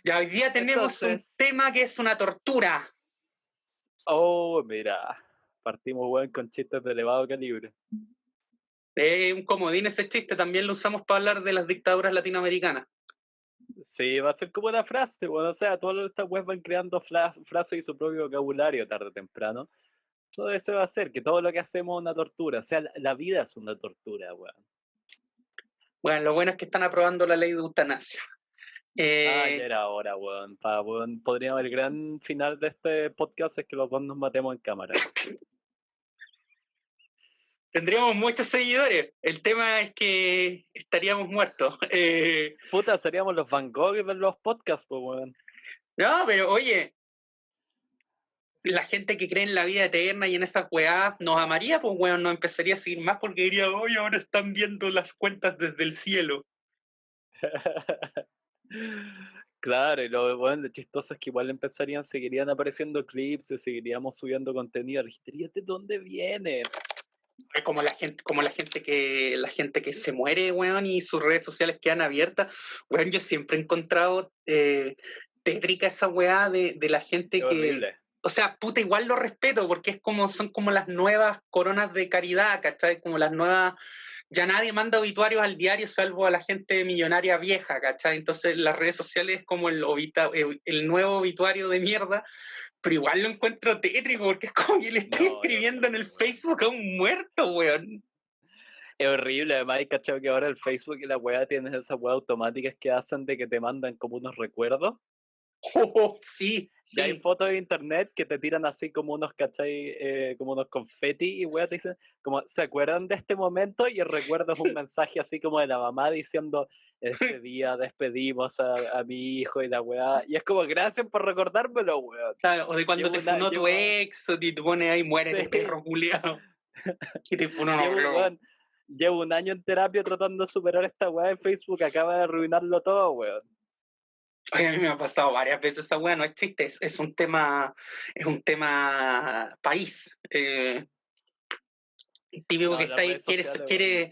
Ya hoy día tenemos un Entonces, tema que es una tortura. mira, partimos weón con chistes de elevado calibre. Un comodín ese chiste, también lo usamos para hablar de las dictaduras latinoamericanas. Sí, va a ser como una frase, weón. O sea, todas estas weas van creando frases y su propio vocabulario tarde o temprano. Todo eso va a ser que todo lo que hacemos es una tortura. O sea, la vida es una tortura, weón. Bueno, lo bueno es que están aprobando la ley de eutanasia. Ya era hora, weón. Weón. Podríamos, el gran final de este podcast es que los dos nos matemos en cámara. Tendríamos muchos seguidores. El tema es que estaríamos muertos. Puta, seríamos los Van Gogh de los podcasts, pues, weón. No, pero oye, la gente que cree en la vida eterna y en esas weás nos amaría, pues weón, nos empezaría a seguir más porque diría, oye, ahora están viendo las cuentas desde el cielo. Claro, y lo chistoso es que igual seguirían apareciendo clips, y seguiríamos subiendo contenido. La histeria, ¿de dónde viene? Como la gente que se muere, weón, y sus redes sociales quedan abiertas. Weón, yo siempre he encontrado tétrica esa weá de la gente Es que. horrible. O sea, puta, igual lo respeto, porque es como, son como las nuevas coronas de caridad, ¿cachai? Como las nuevas. Ya nadie manda obituarios al diario salvo a la gente millonaria vieja, ¿cachai? Entonces las redes sociales es como el nuevo obituario de mierda, pero igual lo encuentro tétrico porque es como que le estoy No, es escribiendo en el horrible, weón. Facebook a un muerto, weón. Es horrible, además hay cachado que ahora el Facebook y la weá tienen esas weas automáticas que hacen de que te mandan como unos recuerdos. Oh, sí, Y hay sí. fotos de internet que te tiran así como unos, ¿cachai? Como unos confeti y weá te dicen, como, ¿se acuerdan de este momento? Y el recuerdo es un mensaje así como de la mamá diciendo, este día despedimos a mi hijo y la weá. Y es como, gracias por recordármelo, weón. Claro, o de cuando te funó tu Llevo, ex, o te pone ahí, muérete, sí, perro culiao. Y te funó, no, llevo, no. weón, llevo un año en terapia tratando de superar esta weá de Facebook, acaba de arruinarlo todo, weón. Ay, a mí me ha pasado varias veces esa weá, no es chiste, es un tema país. Típico que No, está las ahí, redes sociales, weón.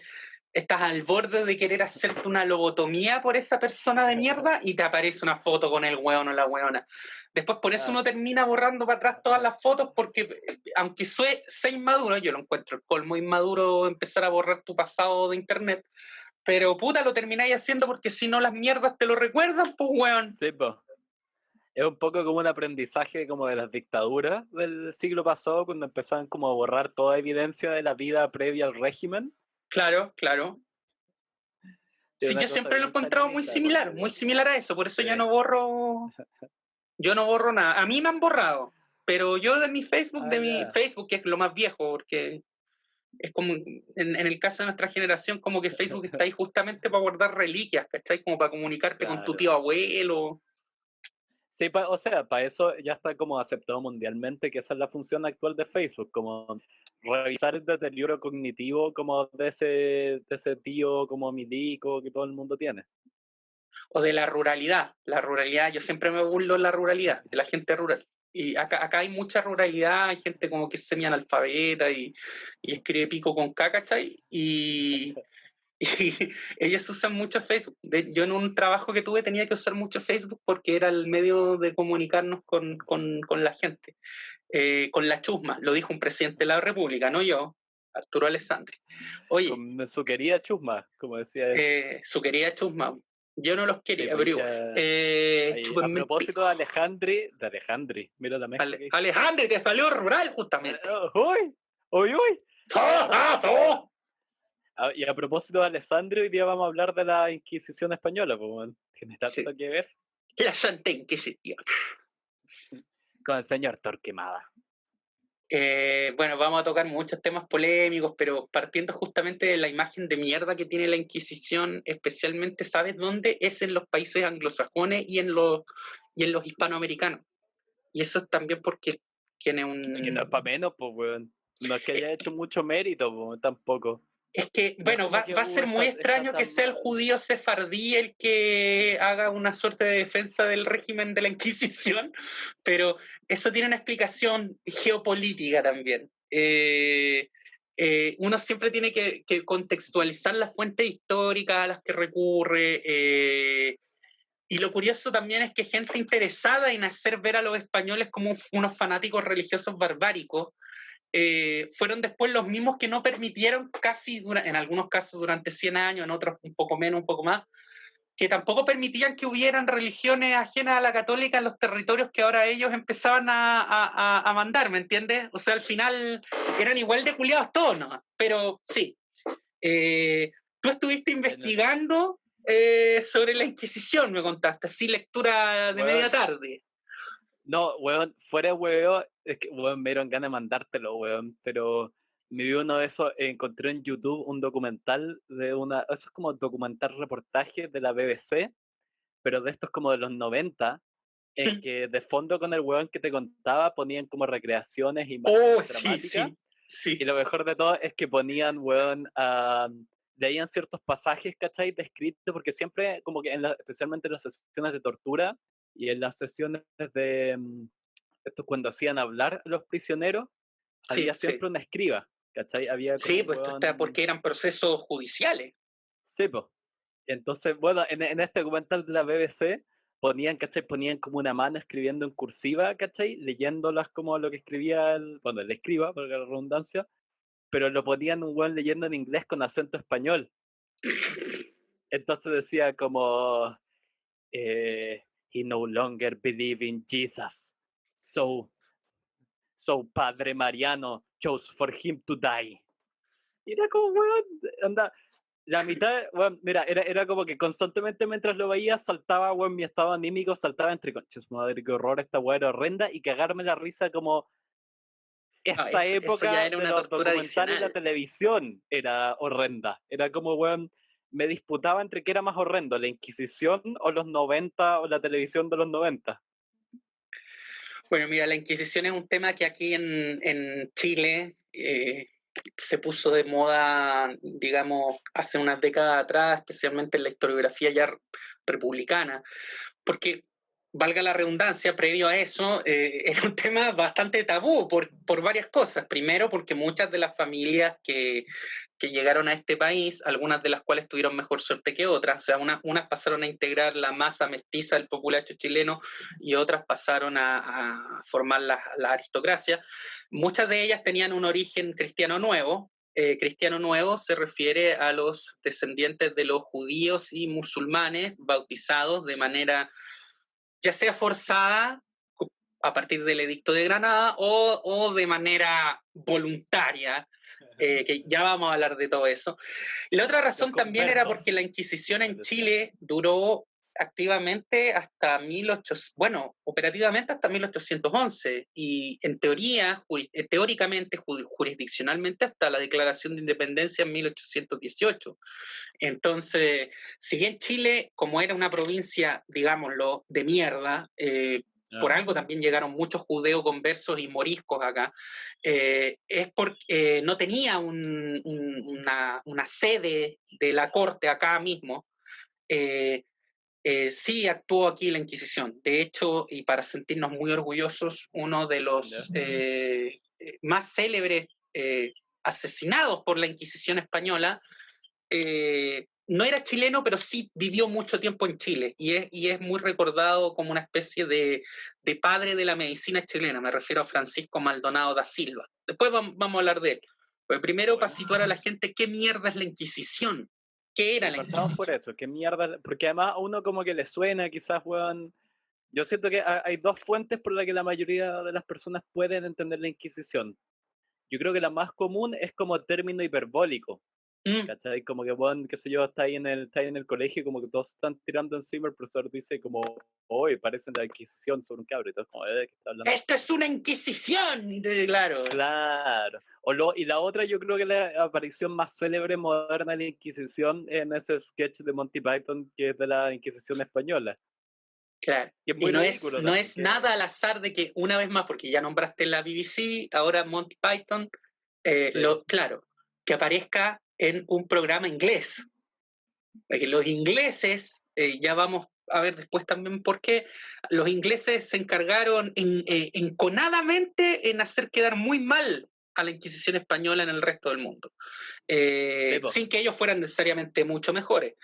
estás al borde de querer hacerte una lobotomía por esa persona de mierda y te aparece una foto con el weón o la weona. Después por eso Ah, uno termina borrando para atrás todas las fotos porque aunque sea inmaduro, yo lo encuentro el colmo inmaduro empezar a borrar tu pasado de internet, pero puta lo termináis haciendo porque si no las mierdas te lo recuerdan, pues weón. sí, po. Es un poco como un aprendizaje como de las dictaduras del siglo pasado, cuando empezaban como a borrar toda evidencia de la vida previa al régimen. Claro, claro. Es Sí, una yo cosa siempre lo he bien encontrado stalinista por muy medio. similar a eso, por eso Sí. yo no borro nada. A mí me han borrado, pero yo de mi Ya. Facebook, que es lo más viejo, porque es como, en el caso de nuestra generación, como que Facebook está ahí justamente para guardar reliquias, ¿cachai? Como para comunicarte con tu Claro. tío abuelo. Sí, o sea, para eso ya está como aceptado mundialmente que esa es la función actual de Facebook, como revisar el deterioro cognitivo como de ese tío como milico que todo el mundo tiene. O de la ruralidad. La ruralidad, yo siempre me burlo de la ruralidad, de la gente rural. Y acá hay mucha ruralidad, hay gente como que es semi-analfabeta y escribe pico con K, ¿cachai? Y ellos usan mucho Facebook. Yo en un trabajo que tuve tenía que usar mucho Facebook porque era el medio de comunicarnos con la gente, con la chusma. Lo dijo un presidente de la República, no yo, Arturo Alessandri. Oye, Con su querida chusma, como decía él. su querida chusma, yo no los Sí, quería, pues pero igual. a Chúpenme el propósito pico. de Alejandri, mira la mezcla que hice. Alejandro, te salió rural justamente. ¡Uy! ¡Uy, uy! ¡Ah, ah, so! Y a propósito de Alessandro, hoy día vamos a hablar de la Inquisición española, pues, bueno, tiene Sí, tanto que ver la Santa Inquisición. con el señor Torquemada. Bueno, vamos a tocar muchos temas polémicos, pero partiendo justamente de la imagen de mierda que tiene la Inquisición, especialmente, ¿sabes dónde? Es en los países anglosajones y en los hispanoamericanos. Y eso es también porque tiene Que no es para un... menos, pues, weón. No es que haya hecho mucho mérito, pues, tampoco. Es que, No es bueno, como que va a ser muy está extraño que tan sea el mal. judío sefardí el que haga una suerte de defensa del régimen de la Inquisición, pero eso tiene una explicación geopolítica también. Uno siempre tiene que contextualizar las fuentes históricas a las que recurre. Y lo curioso también es que gente interesada en hacer ver a los españoles como unos fanáticos religiosos barbáricos, fueron después los mismos que no permitieron casi, en algunos casos durante 100 años, en otros un poco menos, un poco más, que tampoco permitían que hubieran religiones ajenas a la católica en los territorios que ahora ellos empezaban a mandar, ¿me entiendes? O sea, al final eran igual de culiados todos, ¿no? Pero sí, tú estuviste investigando sobre la Inquisición, me contaste, así lectura de media tarde. No, weón, fuera de weón, es que weón, me dieron ganas de mandártelo, weón, pero me vi uno de esos, encontré en YouTube un documental eso es como documental reportaje de la BBC, pero de estos como de los 90, en que de fondo con el weón que te contaba ponían como recreaciones, imágenes dramáticas, sí. y lo mejor de todo es que ponían, weón, leían ciertos pasajes, ¿cachai? Descritos, porque siempre, como que especialmente en las sesiones de tortura y en las sesiones de, esto cuando hacían hablar a los prisioneros, había siempre una escriba, ¿cachai? Había como pues esto está porque eran procesos judiciales. Sí, pues. Entonces, bueno, en este documental de la BBC ponían, ¿cachai? Ponían como una mano escribiendo en cursiva, ¿cachai? Leyéndolas como lo que escribía el escriba, por la redundancia, pero lo ponían un weón leyendo en inglés con acento español. Entonces decía como, he no longer believe in Jesus, so Padre Mariano chose for him to die. Y era como, weón, anda, la mitad, weón, mira, era como que constantemente mientras lo veía saltaba, weón, mi estado anímico saltaba entre conches, madre, qué horror, esta weón era horrenda, y cagarme la risa como esta Eso ya época era de una los tortura documentales y la adicional. televisión era horrenda. Era como, weón, me disputaba entre qué era más horrendo, la Inquisición o los 90 o la televisión de los 90. Bueno, mira, la Inquisición es un tema que aquí en Chile se puso de moda, digamos, hace unas décadas atrás, especialmente en la historiografía ya republicana, porque, valga la redundancia, previo a eso, era un tema bastante tabú por varias cosas. Primero, porque muchas de las familias que llegaron a este país, algunas de las cuales tuvieron mejor suerte que otras, o sea, unas pasaron a integrar la masa mestiza del populacho chileno y otras pasaron a formar la aristocracia. Muchas de ellas tenían un origen cristiano nuevo. Cristiano nuevo se refiere a los descendientes de los judíos y musulmanes bautizados de manera ya sea forzada a partir del Edicto de Granada o de manera voluntaria, que ya vamos a hablar de todo eso. Y la otra razón también era porque la Inquisición en Chile duró activamente hasta 1800, bueno, operativamente hasta 1811 y en teoría, teóricamente, jurisdiccionalmente hasta la Declaración de Independencia en 1818. Entonces, si bien Chile, como era una provincia, digámoslo, de mierda, por algo también llegaron muchos judeos conversos y moriscos acá, es porque no tenía una sede de la corte acá mismo. Sí actuó aquí la Inquisición. De hecho, y para sentirnos muy orgullosos, uno de los más célebres asesinados por la Inquisición española no era chileno, pero sí vivió mucho tiempo en Chile y es muy recordado como una especie de padre de la medicina chilena. Me refiero a Francisco Maldonado da Silva. Después vamos a hablar de él. Pero primero, para situar a la gente, ¿qué mierda es la Inquisición? ¿Qué era la Inquisición? Por eso, qué mierda, porque además a uno como que le suena, quizás, weón. Yo siento que hay dos fuentes por las que la mayoría de las personas pueden entender la Inquisición. Yo creo que la más común es como término hiperbólico. ¿Cachai? Como que, bueno, qué sé yo, está ahí en el colegio y como que todos están tirando encima, el profesor dice como, hoy parecen la Inquisición sobre un cabro, y todos como, ¿qué está hablando? ¡Esto es una Inquisición! Claro. Claro. Y la otra, yo creo que la aparición más célebre moderna de la Inquisición en ese sketch de Monty Python que es de la Inquisición española. Claro. Que es muy ridículo, no es nada al azar de que, una vez más, porque ya nombraste la BBC, ahora Monty Python, sí. Claro, que aparezca en un programa inglés. Porque los ingleses, ya vamos a ver después también por qué, los ingleses se encargaron enconadamente en hacer quedar muy mal a la Inquisición española en el resto del mundo, sin que ellos fueran necesariamente mucho mejores.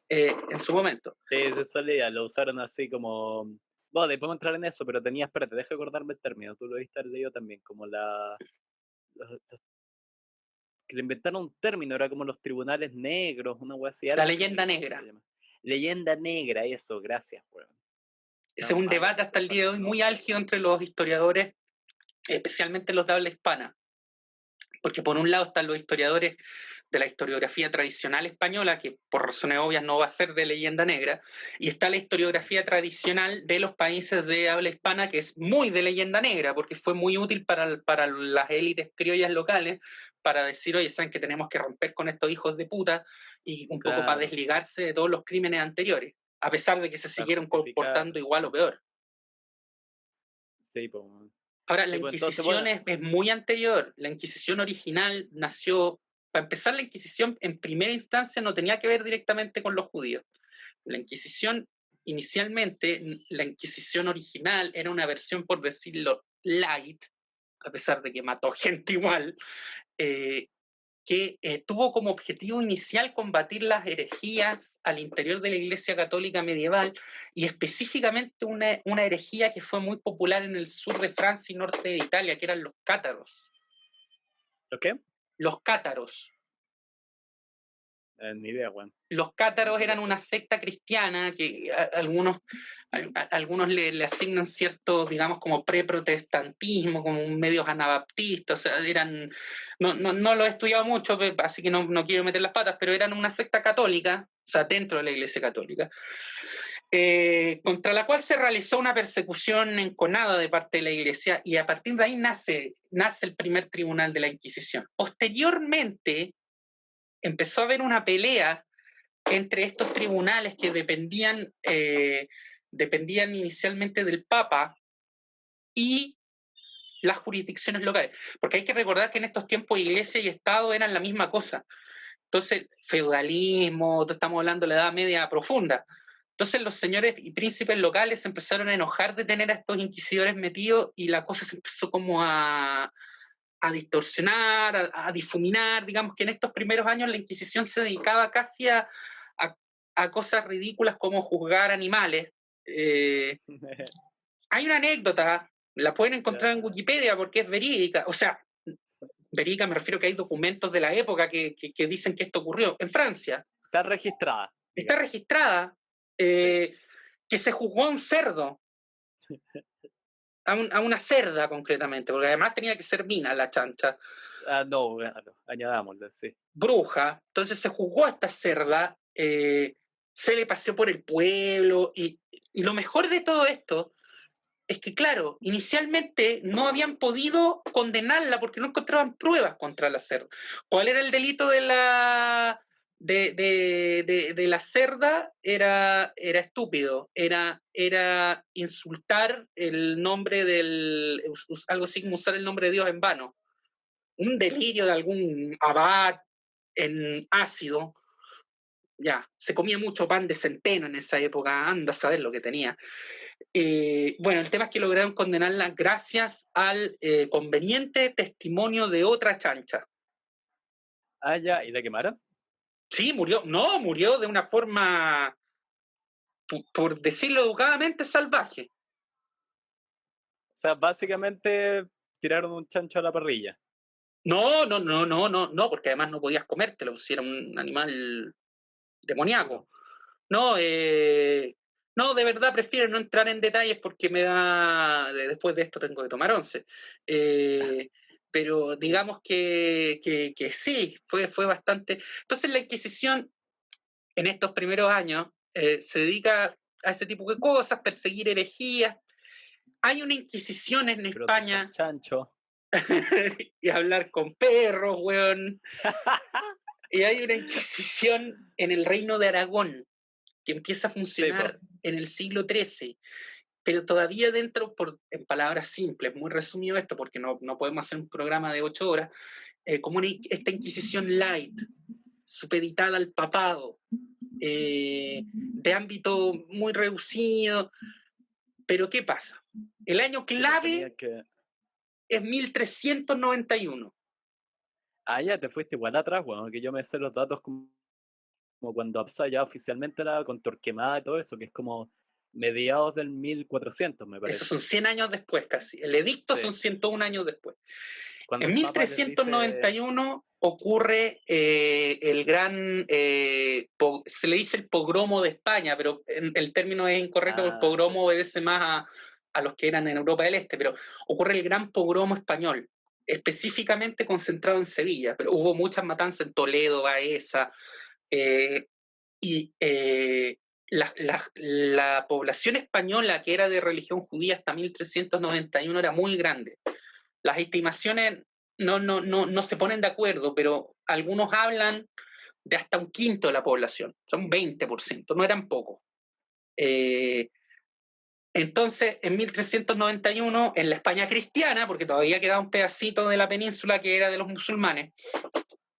en su momento. Sí, se solía, lo usaron así como... Bueno, después vamos a entrar en eso, pero tenía, espérate, deja acordarme el término, tú lo viste haber leído también, como que le inventaron un término, era como los tribunales negros, una wea así, La Arkham, leyenda creo que se negra. llama. Leyenda negra, eso, gracias, weón. Ese es Menos un mal, debate weón, hasta soy el fan día de de hoy esa muy wea. álgido entre los historiadores, especialmente los de habla hispana, porque por un lado están los historiadores de la historiografía tradicional española, que por razones obvias no va a ser de leyenda negra, y está la historiografía tradicional de los países de habla hispana, que es muy de leyenda negra, porque fue muy útil para las élites criollas locales, para decir, oye, saben que tenemos que romper con estos hijos de puta, y un poco para Claro, desligarse de todos los crímenes anteriores, a pesar de que se para siguieron justificar, comportando igual sí. o peor. Sí, pues, weón. Ahora, la Sí, pues entonces, Inquisición bueno, es muy anterior. La Inquisición original nació, para empezar, la Inquisición en primera instancia no tenía que ver directamente con los judíos. La Inquisición, inicialmente, la Inquisición original era una versión, por decirlo, light, a pesar de que mató gente igual, eh, que tuvo como objetivo inicial combatir las herejías al interior de la Iglesia Católica medieval y específicamente una herejía que fue muy popular en el sur de Francia y norte de Italia, que eran los cátaros. ¿lo qué? Los cátaros. Ni idea, weón. Los Ni cátaros eran idea. una secta cristiana que algunos le asignan cierto, digamos, como preprotestantismo, como un medios anabaptistas, o sea, eran, no lo he estudiado mucho, así que no quiero meter las patas, pero eran una secta católica, o sea, dentro de la Iglesia Católica, contra la cual se realizó una persecución enconada de parte de la Iglesia y a partir de ahí nace el primer tribunal de la Inquisición. Posteriormente empezó a haber una pelea entre estos tribunales que dependían inicialmente del Papa y las jurisdicciones locales. Porque hay que recordar que en estos tiempos Iglesia y Estado eran la misma cosa. Entonces, feudalismo, estamos hablando de la Edad Media profunda. Entonces los señores y príncipes locales se empezaron a enojar de tener a estos inquisidores metidos y la cosa se empezó como a distorsionar, a difuminar. Digamos que en estos primeros años la Inquisición se dedicaba casi a cosas ridículas como juzgar animales. Hay una anécdota, la pueden encontrar en Ya. Wikipedia porque es verídica, o sea, verídica me refiero que hay documentos de la época que dicen que esto ocurrió en Francia. Está registrada, Está digamos. registrada Sí. que se juzgó a un cerdo, a una cerda concretamente, porque además tenía que ser mina la chancha, Ah, no, bueno, añadámoslo, sí. bruja. Entonces se juzgó a esta cerda, se le paseó por el pueblo y lo mejor de todo esto es que, claro, inicialmente no habían podido condenarla porque no encontraban pruebas contra la cerda. ¿Cuál era el delito de la cerda? Era estúpido, era insultar el nombre algo así como usar el nombre de Dios en vano. Un delirio de algún abad en ácido. Ya, se comía mucho pan de centeno en esa época, anda a saber lo que tenía. Bueno, el tema es que lograron condenarla gracias al conveniente testimonio de otra chancha. Ah, ya, ¿y la quemaron? Sí, murió de una forma, por decirlo educadamente, salvaje. O sea, básicamente tiraron un chancho a la parrilla. No, porque además no podías comértelo, si era un animal Sí, demoníaco. po. No, no, de verdad prefiero no entrar en detalles porque después de esto tengo que tomar 11. Pero digamos que sí, fue bastante. Entonces la Inquisición en estos primeros años se dedica a ese tipo de cosas, perseguir herejías. Hay una Inquisición en Procesar España chancho. y hablar con perros, weón. Y hay una Inquisición en el Reino de Aragón que empieza a Sí, po. funcionar en el siglo XIII, pero todavía dentro, en palabras simples, muy resumido esto, porque no podemos hacer un programa de 8 horas, como esta Inquisición light, supeditada al papado, de ámbito muy reducido. Pero ¿qué pasa? El año Sí, pues tenía clave que... es 1391. Ah, ya, te fuiste igual atrás, weón, que yo me sé los datos como como cuando Absa ya oficialmente era con Torquemada y todo eso, que es como mediados del 1400, me Esos parece. son 100 años después casi. El edicto son Sí, 101 años después. cuando En el Papa les dice, 1391 ocurre el gran, se le dice el pogromo de España, pero el término es incorrecto porque el ah, sí, pogromo obedece más a los que eran en Europa del Este, pero ocurre el gran pogromo español, específicamente concentrado en Sevilla, pero hubo muchas matanzas en Toledo, Baeza, eh, y la población española que era de religión judía hasta 1391 era muy grande. Las estimaciones no se ponen de acuerdo, pero algunos hablan de hasta un quinto de la población, son 20%, no eran pocos. Entonces, en 1391, en la España cristiana, porque todavía quedaba un pedacito de la península que era de los musulmanes,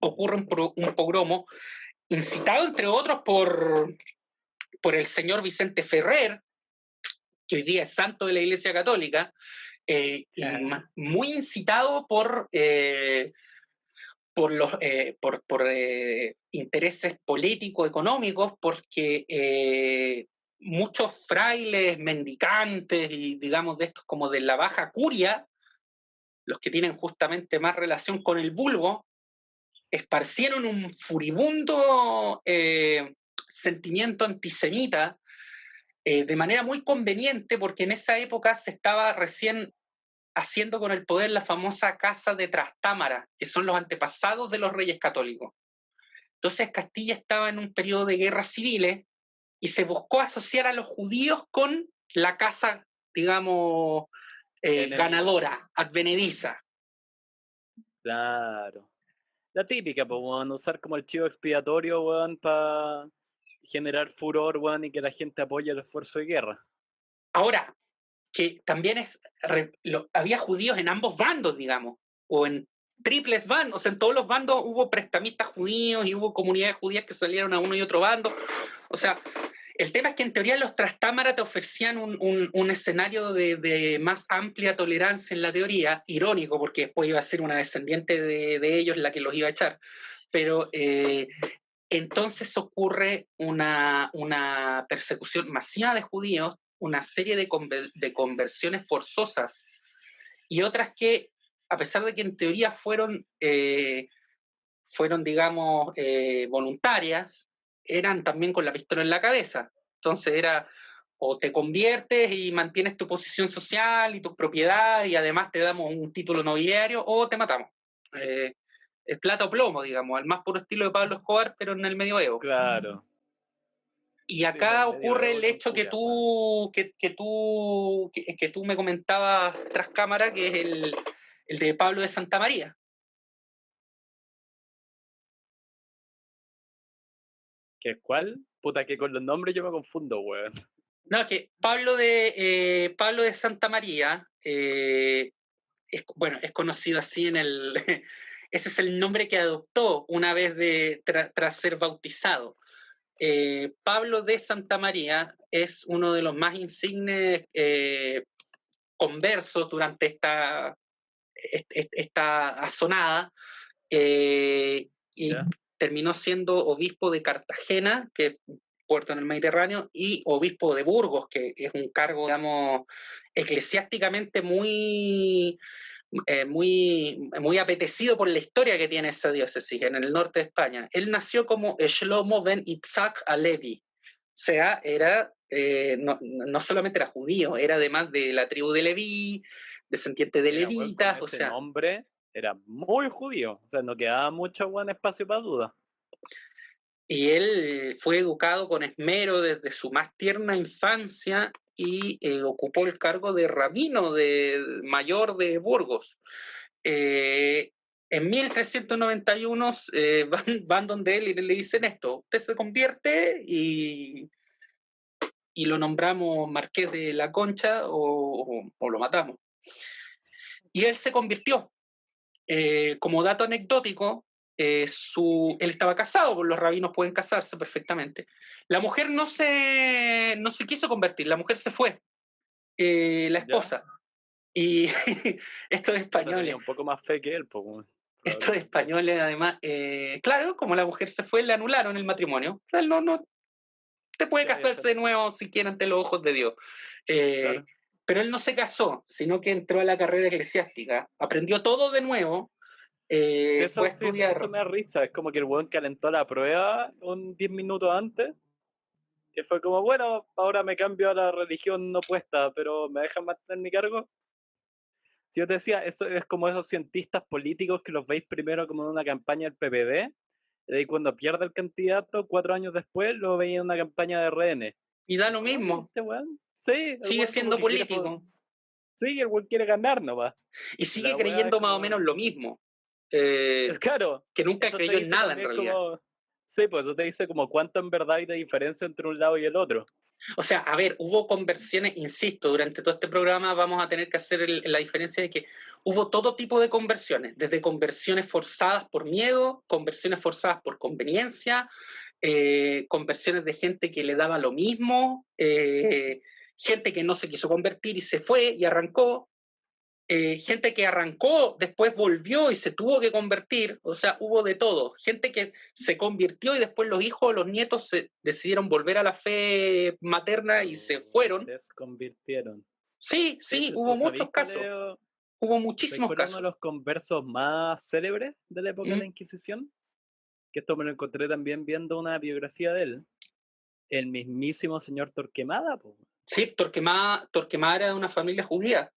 ocurre un pogromo incitado, entre otros, por el señor Vicente Ferrer, que hoy día es santo de la Iglesia Católica, y muy incitado por intereses políticos, económicos, porque muchos frailes, mendicantes y digamos de estos como de la baja curia, los que tienen justamente más relación con el vulgo, esparcieron un furibundo sentimiento antisemita de manera muy conveniente, porque en esa época se estaba recién haciendo con el poder la famosa Casa de Trastámara, que son los antepasados de los reyes católicos. Entonces Castilla estaba en un periodo de guerras civiles y se buscó asociar a los judíos con la casa, digamos, enemiga. ganadora, advenediza. Claro. La típica, pues, weón, usar como el chivo expiatorio, weón, para generar furor, weón, y que la gente apoye el esfuerzo de guerra. Ahora, que también había judíos en ambos bandos, digamos, o en triples bandos, o sea, en todos los bandos hubo prestamistas judíos y hubo comunidades judías que salieron a uno y otro bando. O sea, el tema es que en teoría los Trastámara te ofrecían un escenario de más amplia tolerancia en la teoría, irónico, porque después iba a ser una descendiente de ellos la que los iba a echar. Pero entonces ocurre una persecución masiva de judíos, una serie de conversiones forzosas y otras que, a pesar de que en teoría fueron digamos, voluntarias, eran también con la pistola en la cabeza. Entonces era o te conviertes y mantienes tu posición social y tus propiedades y además te damos un título nobiliario o te matamos. Es plata o plomo, digamos, al más puro estilo de Pablo Escobar, pero en el medioevo. Claro. Y Sí, pues acá el ocurre medioevo el con hecho curia, weón. que tú me comentabas tras cámara, que es el de Pablo de Santa María. ¿Qué cuál? Puta, que con los nombres yo me confundo, weón. No, que Pablo de Santa María, bueno, es conocido así en el... Ese es el nombre que adoptó una vez tras ser bautizado. Pablo de Santa María es uno de los más insignes conversos durante esta azonada, y ¿Ya? terminó siendo obispo de Cartagena, que es un puerto en el Mediterráneo, y obispo de Burgos, que es un cargo, digamos, eclesiásticamente muy apetecido por la historia que tiene esa diócesis en el norte de España. Él nació como Shlomo ben Itzhak Alevi, o sea, no solamente era judío, era además de la tribu de Leví, descendiente de Mira, weón, con levitas, o ese sea, nombre era muy judío. O sea, no quedaba mucho, weón, espacio para duda. y él fue educado con esmero desde su más tierna infancia y ocupó el cargo de rabino mayor de Burgos. En 1391 van donde él y le dicen esto, usted se convierte y lo nombramos Marqués de la Concha o lo matamos. Y él se convirtió. Como dato anecdótico, él estaba casado, pues los rabinos pueden casarse perfectamente. La mujer no se quiso convertir, la mujer se fue, la ¿Ya? esposa. Y estos Puta, españoles, tenía un poco más fe que él, pues, weón. estos probablemente. españoles, además, claro, como la mujer se fue, le anularon el matrimonio. O sea, él no te puede ¿Qué vaya a casarse hacer? de nuevo si quiere ante los ojos de Dios. Eh, Claro. pero él no se casó, sino que entró a la carrera eclesiástica, aprendió todo de nuevo, fue a Sí, eso estudiar. me da risa. Es como que el weón calentó la prueba un 10 minutos antes. Y fue como, bueno, ahora me cambio a la religión no puesta, pero ¿me dejan mantener mi cargo? Si yo te decía, eso es como esos cientistas políticos que los veis primero como en una campaña del PPD, y ahí cuando pierde el candidato, 4 años después, lo veis en una campaña de RN. Y da Es lo como, oye, mismo, este weón, sí, el sigue weón como siendo que quiere, político sí, el weón quiere ganar nomás. y Y sigue la weá es creyendo más o menos como, lo mismo, es claro, que nunca eso te creyó en dice nada en también realidad. como, sí, pues eso te dice como cuánto en verdad hay de diferencia entre un lado y el otro. O sea, a ver, hubo conversiones, insisto, durante todo este programa vamos a tener que hacer la diferencia de que hubo todo tipo de conversiones, desde conversiones forzadas por miedo, conversiones forzadas por conveniencia, conversiones de gente que le daba lo mismo, gente que no se quiso convertir y se fue y arrancó, gente que arrancó, después volvió y se tuvo que convertir, o sea, hubo de todo. Gente que se convirtió y después los hijos o los nietos decidieron volver a la fe materna y se fueron. Desconvirtieron. Sí, Sí, sí, ¿tú hubo muchos sabéis casos, hubo sabéis muchísimos cuál es uno de casos. los conversos más célebres de la época de ¿Mm? la Inquisición? Que esto me lo encontré también viendo una biografía de él. El mismísimo señor Torquemada, po. Sí, Torquemada era de una familia judía.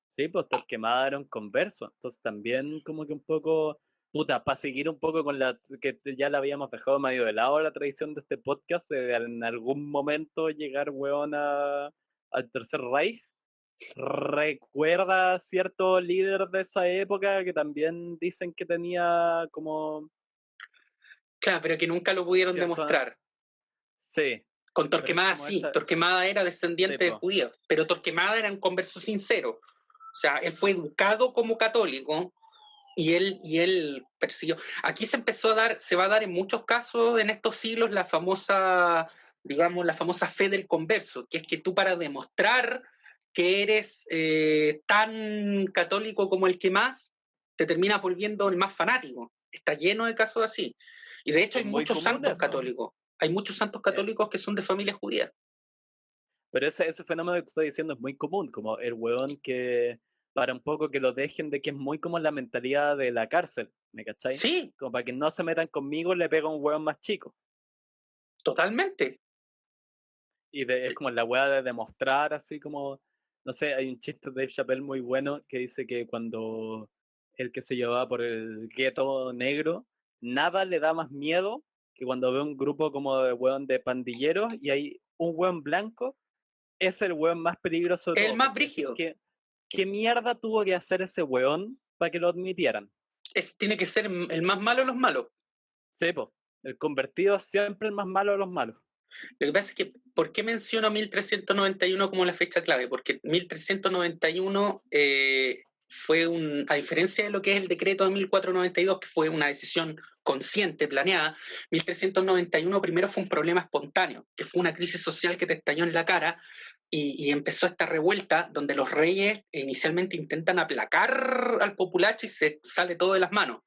Sí, pues Torquemada era un converso. Entonces también como que un poco, puta, para seguir un poco con la que ya la habíamos dejado medio de lado la tradición de este podcast, de en algún momento llegar, weón, al Tercer Reich. Recuerda cierto líder de esa época que también dicen que tenía como Claro, pero que nunca lo pudieron cierto. demostrar. Sí, Con pero es Torquemada como sí, esa. Torquemada era Sí, descendiente de pues. judíos, pero Torquemada era un converso sincero. O sea, él fue educado como católico y él persiguió. Aquí se empezó a dar, se va a dar en muchos casos en estos siglos la famosa, digamos, la famosa fe del converso, que es que tú para demostrar que eres tan católico como el que más, te terminas volviendo el más fanático. Está lleno de casos así. Y de hecho hay Es muy muchos común santos eso. católicos. Hay muchos santos eh, católicos que son de familia judía. pero ese fenómeno que tú estás diciendo es muy común, como el weón que, para un poco que lo dejen de que es muy como la mentalidad de la cárcel, ¿me cachai? Sí, Como para que no se metan conmigo, le pega a un weón más chico. totalmente. Y es como la weá de demostrar, así como, no sé, hay un chiste de Dave Chappelle muy bueno que dice que cuando el que se llevaba por el gueto negro, nada le da más miedo que cuando ve un grupo como de weón de pandilleros y hay un weón blanco, es el weón más peligroso de El todos, más porque decís brígido. que, ¿qué mierda tuvo que hacer ese weón para que lo admitieran? Tiene que ser el más malo de los malos. Sí, po, el convertido es siempre el más malo de los malos. Lo que pasa es que, ¿por qué menciono 1391 como la fecha clave? Porque 1391 fue a diferencia de lo que es el decreto de 1492, que fue una decisión consciente, planeada, 1391 primero fue un problema espontáneo, que fue una crisis social que te estalló en la cara y empezó esta revuelta donde los reyes inicialmente intentan aplacar al populacho y se sale todo de las manos.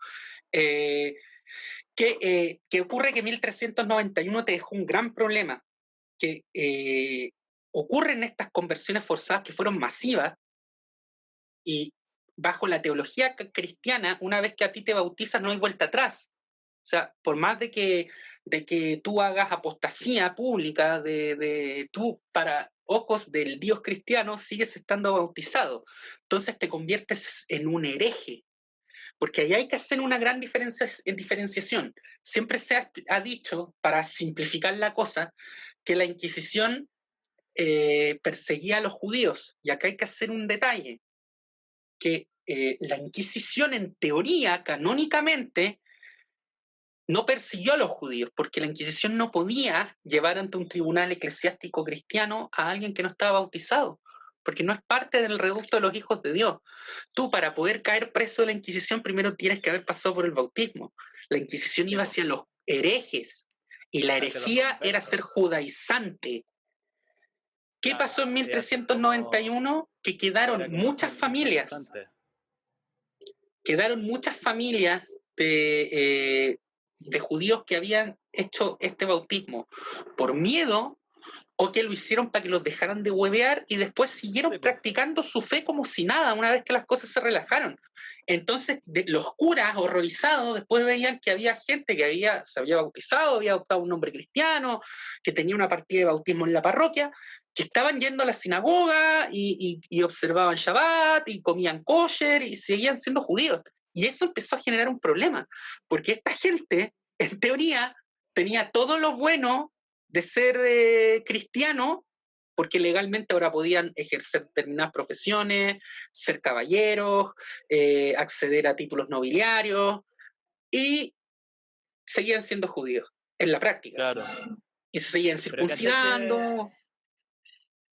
Eh, que ocurre que 1391 te dejó un gran problema, que ocurren estas conversiones forzadas que fueron masivas y bajo la teología cristiana, una vez que a ti te bautizas no hay vuelta atrás. O sea, por más de que tú hagas apostasía pública, tú para ojos del Dios cristiano sigues estando bautizado. Entonces te conviertes en un hereje. Porque ahí hay que hacer una gran diferenciación. Siempre se ha dicho, para simplificar la cosa, que la Inquisición perseguía a los judíos. Y acá hay que hacer un detalle, que la Inquisición en teoría, canónicamente, no persiguió a los judíos, porque la Inquisición no podía llevar ante un tribunal eclesiástico cristiano a alguien que no estaba bautizado, porque no es parte del reducto de los hijos de Dios. Tú, para poder caer preso de la Inquisición, primero tienes que haber pasado por el bautismo. La Inquisición Sí, iba po, hacia los herejes, y la hacia los herejía era conversos. ser judaizante. ¿Qué Claro, pasó en y hacer como, 1391? Que quedaron era como muchas familias. simpatizante. quedaron muchas familias de judíos que habían hecho este bautismo por miedo o que lo hicieron para que los dejaran de huevear y después siguieron Sí, po. practicando su fe como si nada, una vez que las cosas se relajaron. Entonces, los curas horrorizados después veían que había gente que se había bautizado, había adoptado un nombre cristiano, que tenía una partida de bautismo en la parroquia, que estaban yendo a la sinagoga y observaban Shabbat y comían kosher y seguían siendo judíos. Y eso empezó a generar un problema, porque esta gente, en teoría, tenía todo lo bueno de ser cristiano, porque legalmente ahora podían ejercer determinadas profesiones, ser caballeros, acceder a títulos nobiliarios, y seguían siendo judíos en la práctica. Claro. Y se seguían Pero circuncidando.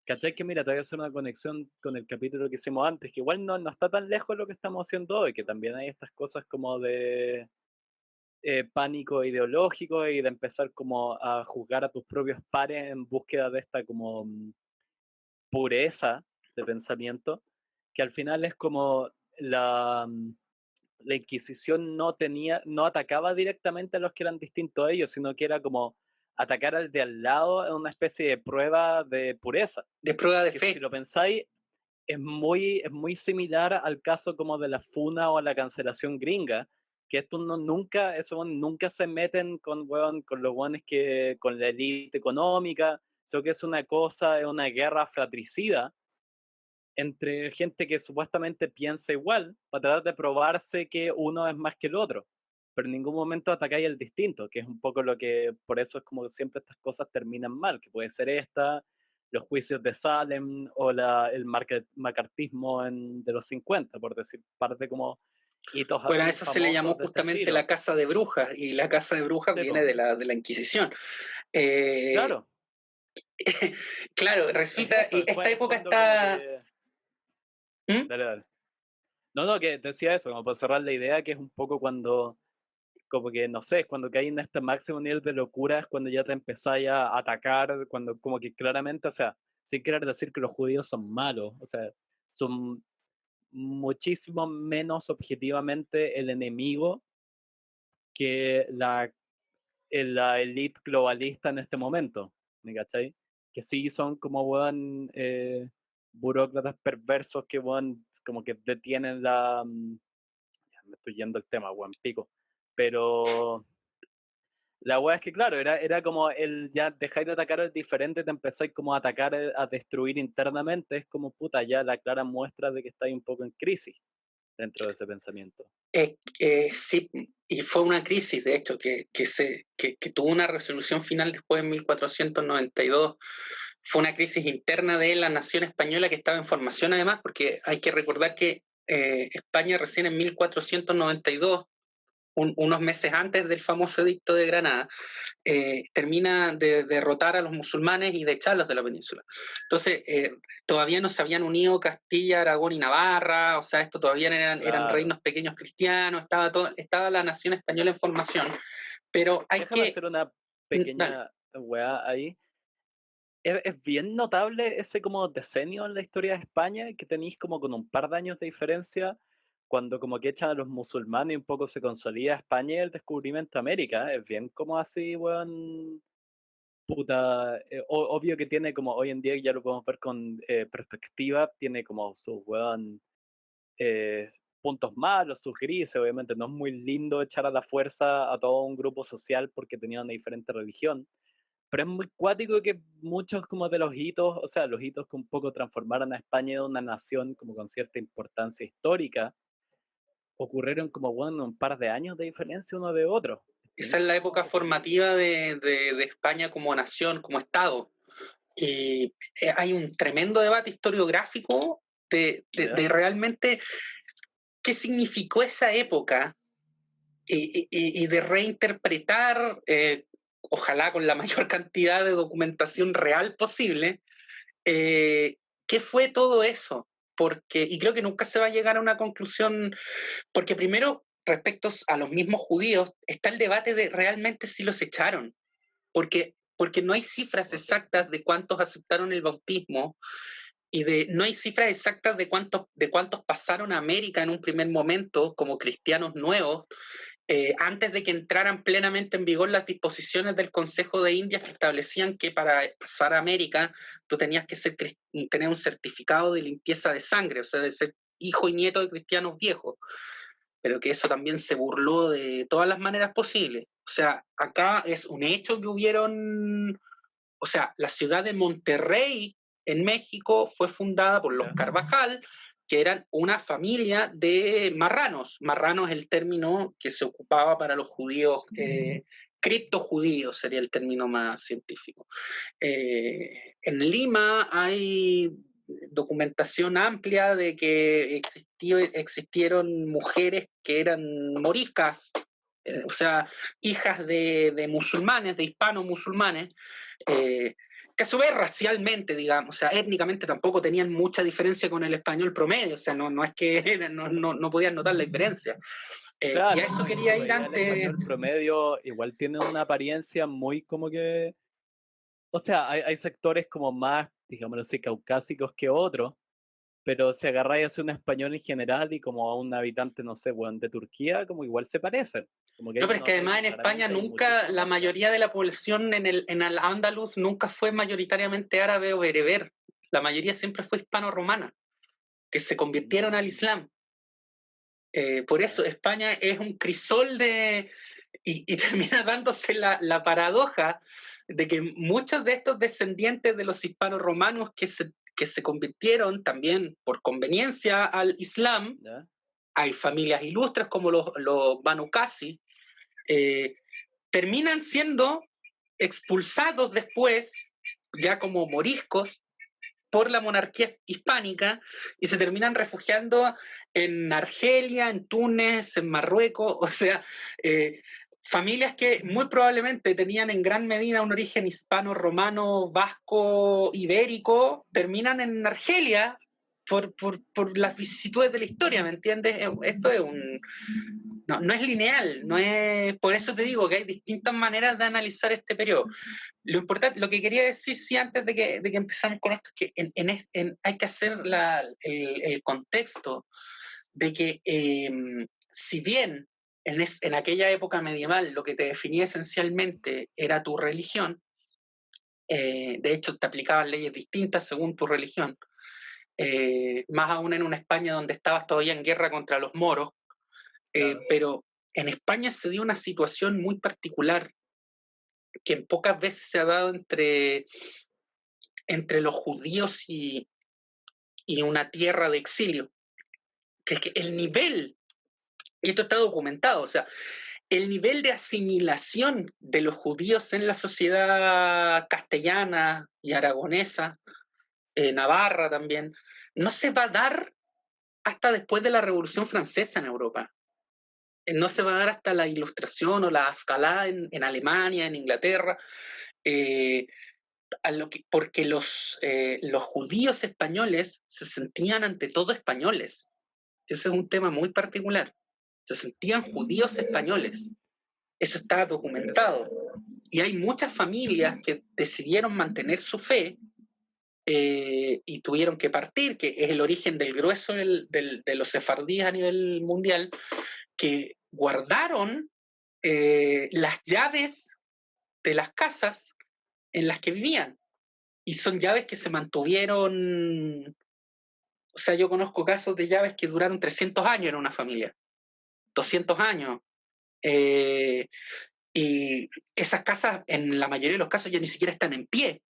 ¿cachai que mira, te voy a hacer una conexión con el capítulo que hicimos antes, que igual no está tan lejos de lo que estamos haciendo hoy, que también hay estas cosas como de pánico ideológico y de empezar como a juzgar a tus propios pares en búsqueda de esta como pureza de pensamiento, que al final es como la Inquisición no atacaba directamente a los que eran distintos a ellos, sino que era como atacar al de al lado en una especie de prueba de pureza. De prueba de Que fe. si lo pensáis, es muy similar al caso como de la funa o la cancelación gringa, que eso nunca se meten con los hueones que, con la élite económica, sino que es una cosa, es una guerra fratricida entre gente que supuestamente piensa igual, para tratar de probarse que uno es más que el otro, pero en ningún momento atacáis al distinto, que es un poco lo que, por eso es como que siempre estas cosas terminan mal, que puede ser los juicios de Salem o el macartismo de los 50, por decir parte como hitos Bueno, a así eso se le llamó famosos de este justamente la estilo. casa de brujas, y la casa de brujas Sí, viene po. de la Inquisición. Eh, Claro, claro, es resulta, justo, y es esta en época fondo como está... que... ¿Mm? Dale, dale. No, que decía eso, como para cerrar la idea, que es un poco cuando como que, no sé, cuando caes en este máximo nivel de locura es cuando ya te empezáis a atacar, cuando como que claramente, o sea, sin querer decir que los judíos son malos, o sea, son muchísimo menos objetivamente el enemigo que la elite globalista en este momento, ¿me cachai? Que sí son como, weón, burócratas perversos que, weón, como que detienen ya me estoy yendo el tema, weón, pico, pero la weá es que, claro, era como ya dejáis de atacar al diferente, te empezáis como a atacar, a destruir internamente, es como puta, ya la clara muestra de que estáis un poco en crisis dentro de ese pensamiento. Sí, y fue una crisis, de hecho, que tuvo una resolución final después de 1492. Fue una crisis interna de la nación española que estaba en formación, además, porque hay que recordar que España recién en 1492, unos meses antes del famoso edicto de Granada, termina de derrotar a los musulmanes y de echarlos de la península. Entonces, todavía no se habían unido Castilla, Aragón y Navarra, o sea, esto todavía eran Claro. reinos pequeños cristianos, estaba la nación española en formación, pero hay Déjame que... hacer una Dale. pequeña weá ahí. Es bien notable ese como decenio en la historia de España, que tenéis como con un par de años de diferencia, cuando como que echan a los musulmanes y un poco se consolida España y el descubrimiento de América. Es bien como así, weón, puta, obvio que tiene como hoy en día, ya lo podemos ver con perspectiva, tiene como sus, weón, puntos malos, sus grises, obviamente no es muy lindo echar a la fuerza a todo un grupo social porque tenía una diferente religión, pero es muy cuático que muchos como de los hitos, o sea, los hitos que un poco transformaron a España en una nación como con cierta importancia histórica, ocurrieron como, bueno, un par de años de diferencia uno de otro. Esa Bien es la época como formativa de España como nación, como Estado. Y hay un tremendo debate historiográfico de ¿ya? realmente qué significó esa época y de reinterpretar, ojalá con la mayor cantidad de documentación real posible, qué fue todo eso. Y creo que nunca se va a llegar a una conclusión, porque primero, respecto a los mismos judíos, está el debate de realmente si los echaron, porque no hay cifras No sé. exactas de cuántos aceptaron el bautismo, no hay cifras exactas de cuántos pasaron a América en un primer momento como cristianos nuevos, antes de que entraran plenamente en vigor las disposiciones del Consejo de Indias que establecían que para pasar a América tú tenías que tener un certificado de limpieza de sangre, o sea, de ser hijo y nieto de cristianos viejos, pero que eso también se burló de todas las maneras posibles. O sea, acá es un hecho que hubieron, o sea, la ciudad de Monterrey en México fue fundada por los Carvajal, que eran una familia de marranos. Marranos es el término que se ocupaba para los judíos, criptojudíos sería el término más científico. En Lima hay documentación amplia de que existieron mujeres que eran moriscas, o sea, hijas de musulmanes, de hispanos musulmanes, que a su vez racialmente, digamos, o sea, étnicamente tampoco tenían mucha diferencia con el español promedio, o sea, no es que no podían notar la diferencia. Claro, y a eso no, y si quería tú ir veías el antes. español promedio, igual tiene una apariencia muy como que, o sea, hay sectores como más, digámoslo así, caucásicos que otros, pero si agarráis hacia un español en general y como a un habitante, no sé, weón, de Turquía, como igual se parecen. Como que No, ahí pero es que notáis además en España claramente, hay nunca, muchísima la mezcla. mayoría de la población en el Andaluz nunca fue mayoritariamente árabe o bereber. La mayoría siempre fue hispano-romana, que se convirtieron al Mm, Islam. Por ya, eso España es un crisol de. Y termina dándose la paradoja de que muchos de estos descendientes de los hispanos-romanos que se convirtieron también por conveniencia al Islam, ya. hay familias ilustres como los Banu Qasi, eh, terminan siendo expulsados después, ya como moriscos, por la monarquía hispánica y se terminan refugiando en Argelia, en Túnez, en Marruecos, o sea, familias que muy probablemente tenían en gran medida un origen hispano, romano, vasco, ibérico, terminan en Argelia por las vicisitudes de la historia, ¿me entiendes? Esto es no es lineal, no es, por eso te digo que hay distintas maneras de analizar este periodo. Lo importante, lo que quería decir, sí, antes de que empezamos con esto, es que hay que hacer el contexto de que, si bien en aquella época medieval lo que te definía esencialmente era tu religión, de hecho te aplicaban leyes distintas según tu religión, más aún en una España donde estabas todavía en guerra contra los moros, Claro. pero en España se dio una situación muy particular que pocas veces se ha dado entre los judíos y una tierra de exilio, que es que el nivel, y esto está documentado, o sea, el nivel de asimilación de los judíos en la sociedad castellana y aragonesa, navarra también, no se va a dar hasta después de la Revolución Francesa en Europa. No se va a dar hasta la Ilustración o la escalada en Alemania, en Inglaterra, eh, porque los judíos españoles se sentían ante todo españoles. Ese es un tema muy particular. Se sentían judíos españoles. Eso está documentado. Y hay muchas familias que decidieron mantener su fe, y tuvieron que partir, que es el origen del grueso de los sefardíes a nivel mundial, que guardaron las llaves de las casas en las que vivían. Y son llaves que se mantuvieron, o sea, yo conozco casos de llaves que duraron 300 años en una familia, 200 años. Eh, y esas casas, en la mayoría de los casos, ya ni siquiera están en pie,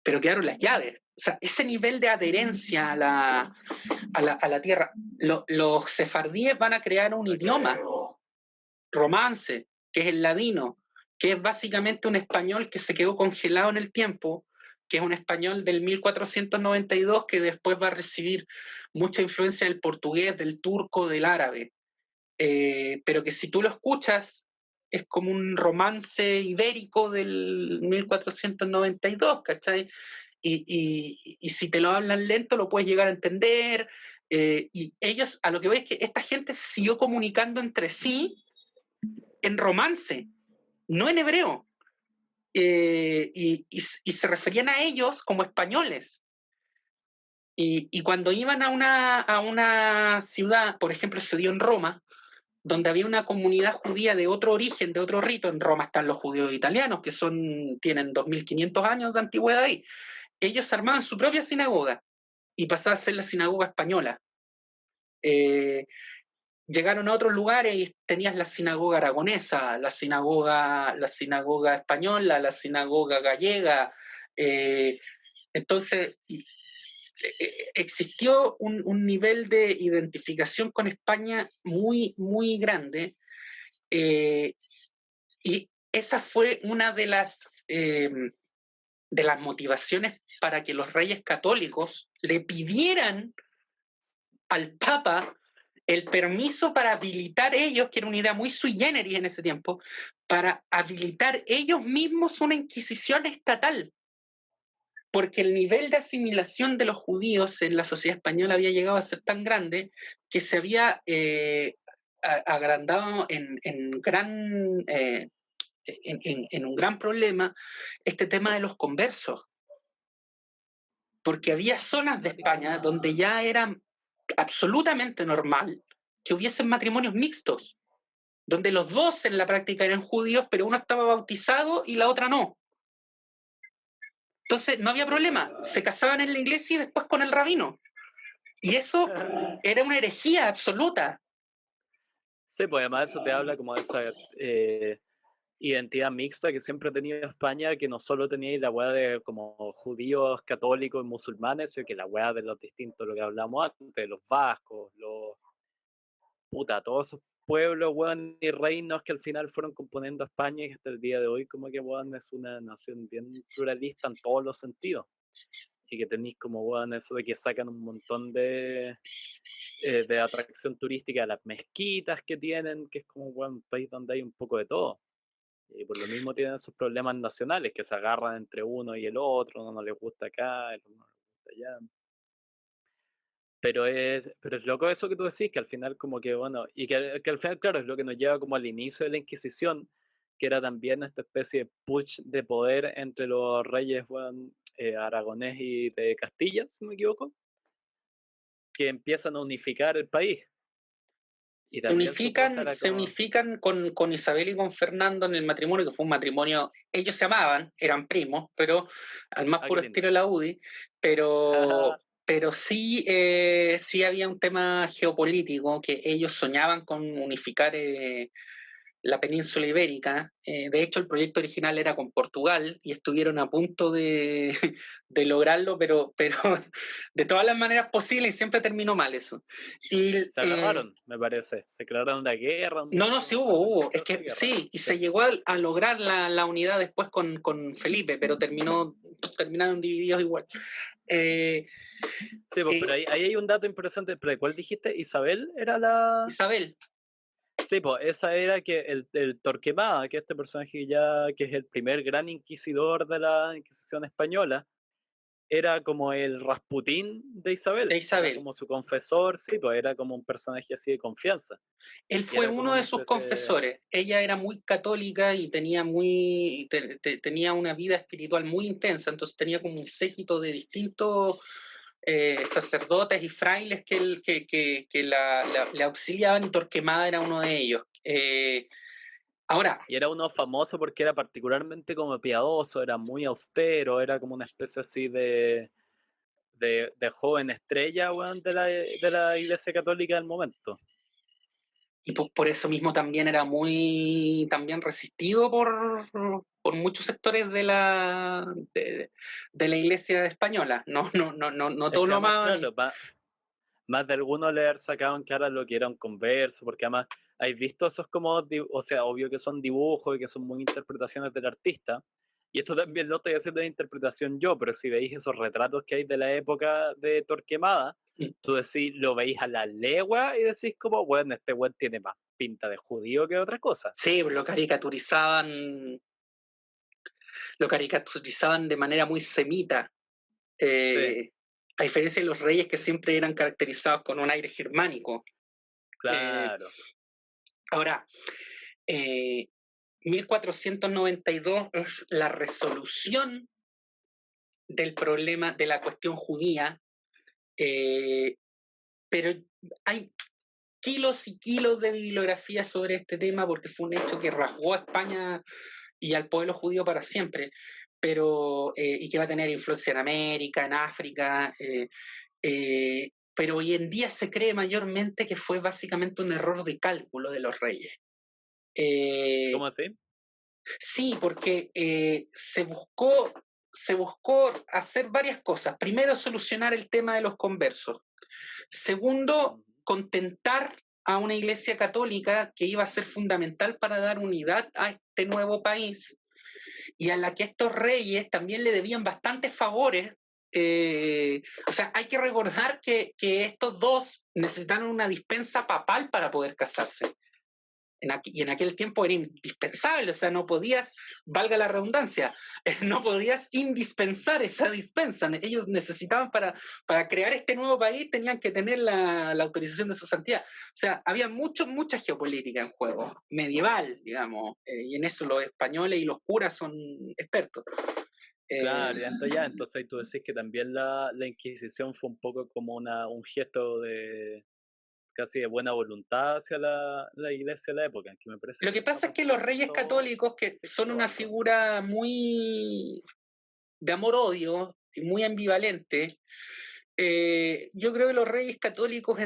pero quedaron las llaves. O sea, ese nivel de adherencia a la tierra. Los sefardíes van a crear un idioma, romance, que es el ladino, que es básicamente un español que se quedó congelado en el tiempo, que es un español del 1492 que después va a recibir mucha influencia del portugués, del turco, del árabe. Pero que si tú lo escuchas, es como un romance ibérico del 1492, ¿cachai? Y si te lo hablan lento, lo puedes llegar a entender. Y ellos, a lo que voy es que esta gente se siguió comunicando entre sí en romance, no en hebreo. Y se referían a ellos como españoles. Y cuando iban a una ciudad, por ejemplo, se dio en Roma, donde había una comunidad judía de otro origen, de otro rito. En Roma están los judíos italianos, que tienen 2500 años de antigüedad ahí. Ellos armaban su propia sinagoga y pasaba a ser la sinagoga española. Llegaron a otros lugares y tenías la sinagoga aragonesa, la sinagoga española, la sinagoga gallega. Entonces, existió un nivel de identificación con España muy, muy grande, y esa fue una de las motivaciones para que los reyes católicos le pidieran al Papa el permiso para habilitar ellos, que era una idea muy sui generis en ese tiempo, para habilitar ellos mismos una inquisición estatal, porque el nivel de asimilación de los judíos en la sociedad española había llegado a ser tan grande que se había agrandado en un gran problema este tema de los conversos, porque había zonas de España donde ya era absolutamente normal que hubiesen matrimonios mixtos, donde los dos en la práctica eran judíos, pero uno estaba bautizado y la otra no. Entonces no había problema, se casaban en la iglesia y después con el rabino. Y eso era una herejía absoluta. Sí, pues además eso te habla como de esa identidad mixta que siempre ha tenido España, que no solo teníais la weá de como judíos, católicos y musulmanes, sino que la weá de los distintos, lo que hablamos antes, de los vascos, todos esos pueblos, weón, y reinos que al final fueron componiendo España y que hasta el día de hoy como que, weón, es una nación bien pluralista en todos los sentidos. Y que tenéis como, weón, eso de que sacan un montón de atracción turística a las mezquitas que tienen, que es como, weón, un país donde hay un poco de todo. Y por lo mismo tienen esos problemas nacionales que se agarran entre uno y el otro, uno no les gusta acá, el otro no les gusta allá. Pero es loco eso que tú decís, que al final como que, bueno, y que al final, claro, es lo que nos lleva como al inicio de la Inquisición, que era también esta especie de push de poder entre los reyes, bueno, aragonés y de Castilla, si no me equivoco, que empiezan a unificar el país. Y también su cosa era Se como... unifican con Isabel y con Fernando en el matrimonio, que fue un matrimonio, ellos se amaban, eran primos, pero al más Ah, qué puro lindo. estilo de la UDI, pero sí, sí había un tema geopolítico, que ellos soñaban con unificar la península ibérica. De hecho, el proyecto original era con Portugal y estuvieron a punto de lograrlo, pero de todas las maneras posibles, y siempre terminó mal eso. Y, Se agarraron, me parece. Declararon la guerra un no, tiempo, sí me acuerdo en qué hubo. Es quedó esa que guerra. sí, y Sí. se llegó a lograr la unidad después con Felipe, pero terminaron divididos igual. Sí, pues, pero ahí hay un dato interesante. ¿Pero cuál dijiste? ¿Isabel era la...? Isabel, Sí, pues esa era que el Torquemada, que este personaje ya, que es el primer gran inquisidor de la Inquisición española, era como el Rasputín de de Isabel, era Isabel. como su confesor, sí, pues era como un personaje así de confianza, Él y fue era como uno de una sus especie de... confesores. Ella era muy católica y tenía una vida espiritual muy intensa, entonces tenía como un séquito de distintos sacerdotes y frailes que le auxiliaban, y Torquemada era uno de ellos. Ahora, Y era uno famoso porque era particularmente como piadoso, era muy austero, era como una especie así de joven estrella, weón, de la Iglesia Católica del momento. y por eso mismo también era muy también resistido por muchos sectores de la iglesia española. No Es todos que lo además, amaban. claro, más de algunos le haber sacado en cara lo que era un converso, porque además, ¿has visto esos como, o sea, obvio que son dibujos y que son muy interpretaciones del artista? Y esto también lo estoy haciendo de interpretación yo, pero si veis esos retratos que hay de la época de Torquemada, tú decís, lo veis a la legua y decís como, bueno, este weón tiene más pinta de judío que otra cosa. Sí, lo caricaturizaban de manera muy semita, Sí, a diferencia de los reyes, que siempre eran caracterizados con un aire germánico. Eh, claro. Ahora, eh, 1492 es la resolución del problema de la cuestión judía, Eh, pero hay kilos y kilos de bibliografía sobre este tema porque fue un hecho que rasgó a España y al pueblo judío para siempre, pero y que va a tener influencia en América, en África, pero hoy en día se cree mayormente que fue básicamente un error de cálculo de los reyes. ¿Cómo así? Sí, porque se buscó hacer varias cosas. Primero, solucionar el tema de los conversos. Segundo, Ujú. contentar a una iglesia católica que iba a ser fundamental para dar unidad a este nuevo país y a la que estos reyes también le debían bastantes favores. O sea, hay que recordar que estos dos necesitaron una dispensa papal para poder casarse. Y en aquel tiempo era indispensable, o sea, no podías, valga la redundancia, no podías indispensar esa dispensa. Ellos necesitaban para crear este nuevo país, tenían que tener la autorización de su santidad. O sea, había mucha geopolítica en juego, medieval, digamos, y en eso los españoles y los curas son expertos. Claro, y entonces ahí tú decís que también la Inquisición fue un poco como un gesto de casi de buena voluntad hacia la iglesia de la época, en que me parece Lo que que está pasa es que los reyes pasando católicos, que son Sixto una algo. figura muy de amor-odio y muy ambivalente, yo creo que los reyes católicos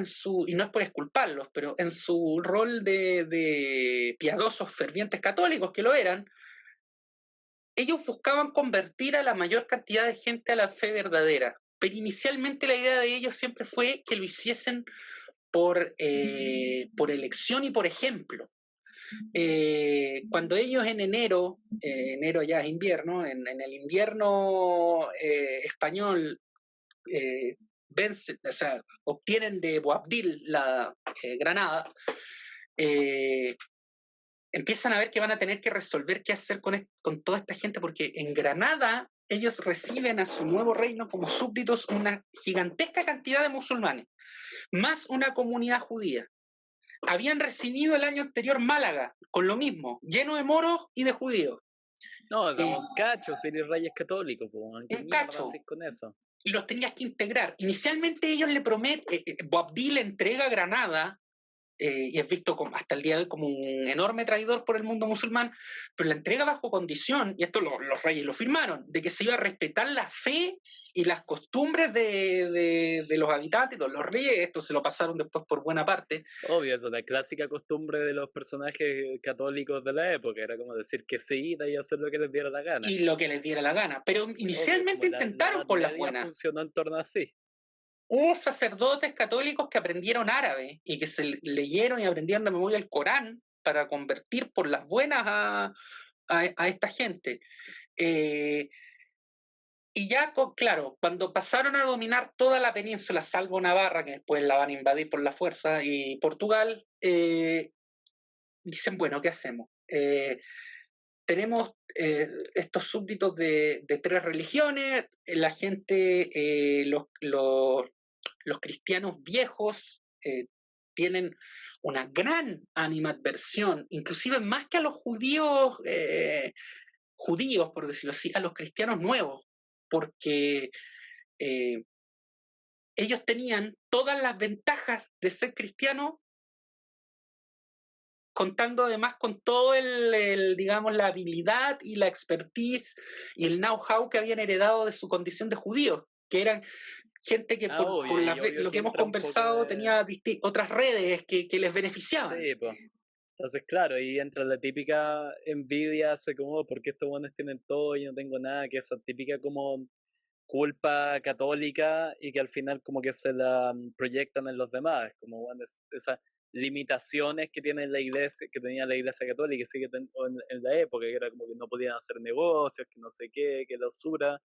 y no es por esculparlos, pero en su rol de piadosos, fervientes católicos que lo eran, ellos buscaban convertir a la mayor cantidad de gente a la fe verdadera. Pero inicialmente la idea de ellos siempre fue que lo hiciesen por elección y por ejemplo. Cuando ellos en enero ya es invierno, en el invierno español o sea, obtienen de Boabdil la Granada, eh, empiezan a ver que van a tener que resolver qué hacer con toda esta gente, porque en Granada ellos reciben a su nuevo reino como súbditos una gigantesca cantidad de musulmanes, más una comunidad judía. Habían recibido el año anterior Málaga, con lo mismo, lleno de moros y de judíos. No, o sea, Eh, un cacho, si eres reyes católicos, pues, ¿qué un mierda cacho, así con eso? y los tenías que integrar. Inicialmente ellos le prometen, Boabdil entrega Granada, y es visto hasta el día de hoy como un enorme traidor por el mundo musulmán, pero la entrega bajo condición, y esto los reyes lo firmaron, de que se iba a respetar la fe y las costumbres de los habitantes. Los reyes esto se lo pasaron después por buena parte, Obvio, eso, la clásica costumbre de los personajes católicos de la época, era como decir que sí y hacer lo que les diera la gana. y lo que les diera la gana. Pero Obvio, inicialmente como la intentaron Edad por las Media buenas. funcionó en torno a así. Hubo sacerdotes católicos que aprendieron árabe y que se leyeron y aprendieron de memoria el Corán para convertir por las buenas a esta gente. Eh, y ya, claro, cuando pasaron a dominar toda la península, salvo Navarra, que después la van a invadir por la fuerza, y Portugal, dicen, bueno, ¿qué hacemos? Tenemos estos súbditos de tres religiones, la gente, los cristianos viejos tienen una gran animadversión, inclusive más que a los judíos, por decirlo así, a los cristianos nuevos, porque eh, ellos tenían todas las ventajas de ser cristianos, contando además con todo digamos, la habilidad y la expertise y el know-how que habían heredado de su condición de judíos, que eran gente que Obvio, y obvio lo que que hemos entra un poco conversado de... tenía otras redes que les beneficiaban. Sí, pues. Entonces, claro, ahí entra la típica envidia, hace como, ¿por qué estos buenos tienen todo y yo no tengo nada? Que esa típica como culpa católica y que al final como que se la proyectan en los demás, como bueno, esas limitaciones que tiene la iglesia, que tenía la iglesia católica, que sigue en la época, que era como que no podían hacer negocios, que no sé qué, que la usura,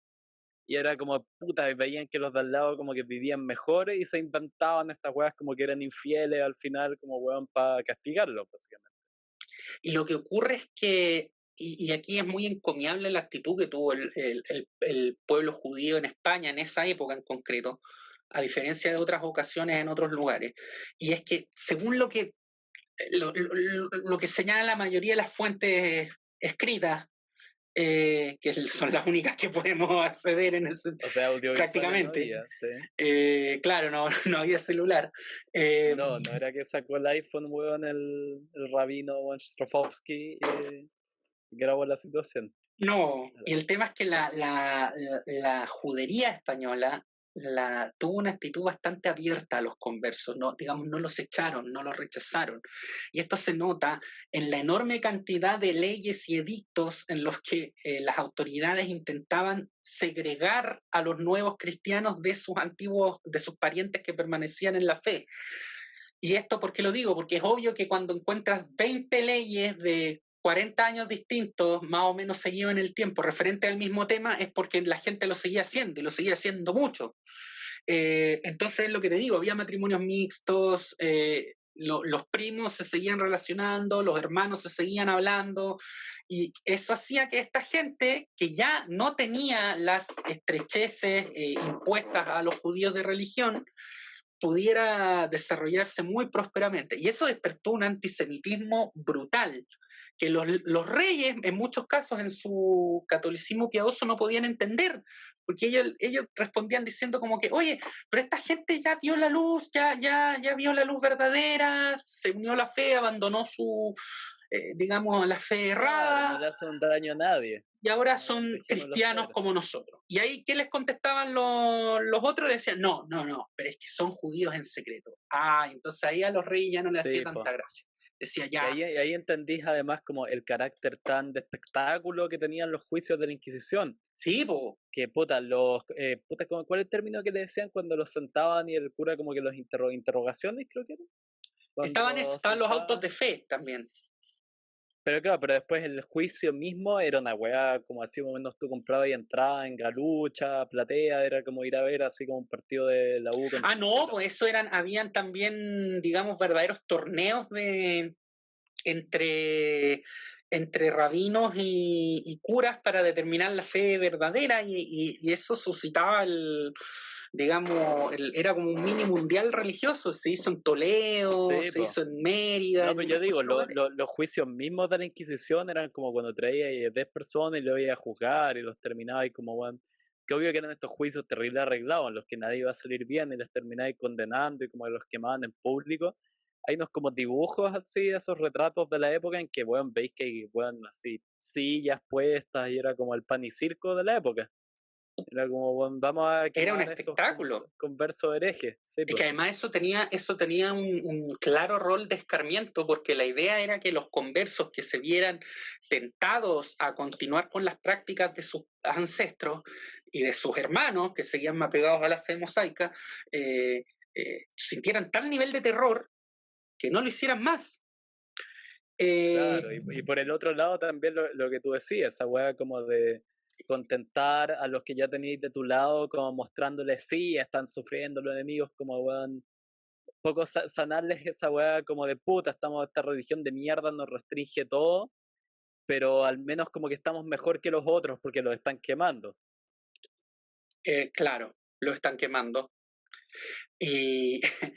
y era como, puta, veían que los de al lado como que vivían mejores y se inventaban estas weas como que eran infieles al final, como weón, para castigarlos, básicamente. Y lo que ocurre es que, y aquí es muy encomiable la actitud que tuvo el pueblo judío en España en esa época en concreto, a diferencia de otras ocasiones en otros lugares, y es que según lo que señala la mayoría de las fuentes escritas, que son las únicas que podemos acceder en ese, O sea, audiovisuales no prácticamente. había, sí. Claro, no, no había celular. No era que sacó el iPhone, weón, el rabino weón, Strofowski y grabó la situación. No, y el tema es que la judería española tuvo una actitud bastante abierta a los conversos, no, digamos, no los echaron, no los rechazaron. Y esto se nota en la enorme cantidad de leyes y edictos en los que las autoridades intentaban segregar a los nuevos cristianos de sus antiguos, de sus parientes que permanecían en la fe. Y esto, ¿por qué lo digo? Porque es obvio que cuando encuentras 20 leyes de 40 años distintos, más o menos seguidos en el tiempo, referente al mismo tema, es porque la gente lo seguía haciendo y lo seguía haciendo mucho. Entonces, es lo que te digo, había matrimonios mixtos, los primos se seguían relacionando, los hermanos se seguían hablando, y eso hacía que esta gente, que ya no tenía las estrecheces impuestas a los judíos de religión, pudiera desarrollarse muy prósperamente. Y eso despertó un antisemitismo brutal, que los reyes, en muchos casos, en su catolicismo piadoso, no podían entender, porque ellos respondían diciendo como que, oye, pero esta gente ya vio la luz, ya vio la luz verdadera, se unió a la fe, abandonó su, digamos, la fe Claro, no errada, le hace un daño a nadie. y ahora No, son dejémoslo cristianos ser. como nosotros. Y ahí, ¿qué les contestaban los otros? Decían, no, no, no, pero es que son judíos en secreto. Ah, entonces ahí a los reyes ya no le hacía Sí, pues. tanta gracia. Decía, Y ya, ahí entendís además como el carácter tan de espectáculo que tenían los juicios de la Inquisición. sí, po. Que puta, ¿cuál es el término que le decían cuando los sentaban y el cura como que los interrogaciones, creo que era? Cuando los Estaban los autos sentaban. de fe también. Pero claro, pero después el juicio mismo era una weá, como así más o menos tú comprabas y entrabas en Galucha, Platea, era como ir a ver así como un partido de la U Ah, contra no, Colo. pues eso habían también, digamos, verdaderos torneos entre, entre rabinos y curas para determinar la fe verdadera y eso suscitaba digamos, era como un mini mundial religioso, se hizo en Toledo, Sí, se pues. hizo en Mérida, No, en pero yo digo, muchos lugares. los juicios mismos de la Inquisición eran como cuando traía 10 personas y lo iba a juzgar y los terminaba y como, bueno, que obvio que eran estos juicios terribles arreglados, en los que nadie iba a salir bien y les terminaba condenando y como los quemaban en público. Hay unos como dibujos así, esos retratos de la época en que, bueno, veis que hay, bueno, así, sillas puestas y era como el pan y circo de la época. Era como, bueno, vamos a Era un quemar a estos espectáculo. conversos herejes. Sí, Es pues. que además eso tenía un claro rol de escarmiento, porque la idea era que los conversos que se vieran tentados a continuar con las prácticas de sus ancestros y de sus hermanos, que seguían más pegados a la fe mosaica, sintieran tal nivel de terror que no lo hicieran más. Eh, Claro, y por el otro lado también lo que tú decías, esa weá como de contentar a los que ya tenéis de tu lado, como mostrándoles, sí, están sufriendo los enemigos, como weón, poco sanarles esa weá como de puta, estamos, esta religión de mierda nos restringe todo, pero al menos como que estamos mejor que los otros porque los están quemando. claro, lo están quemando. Y Porque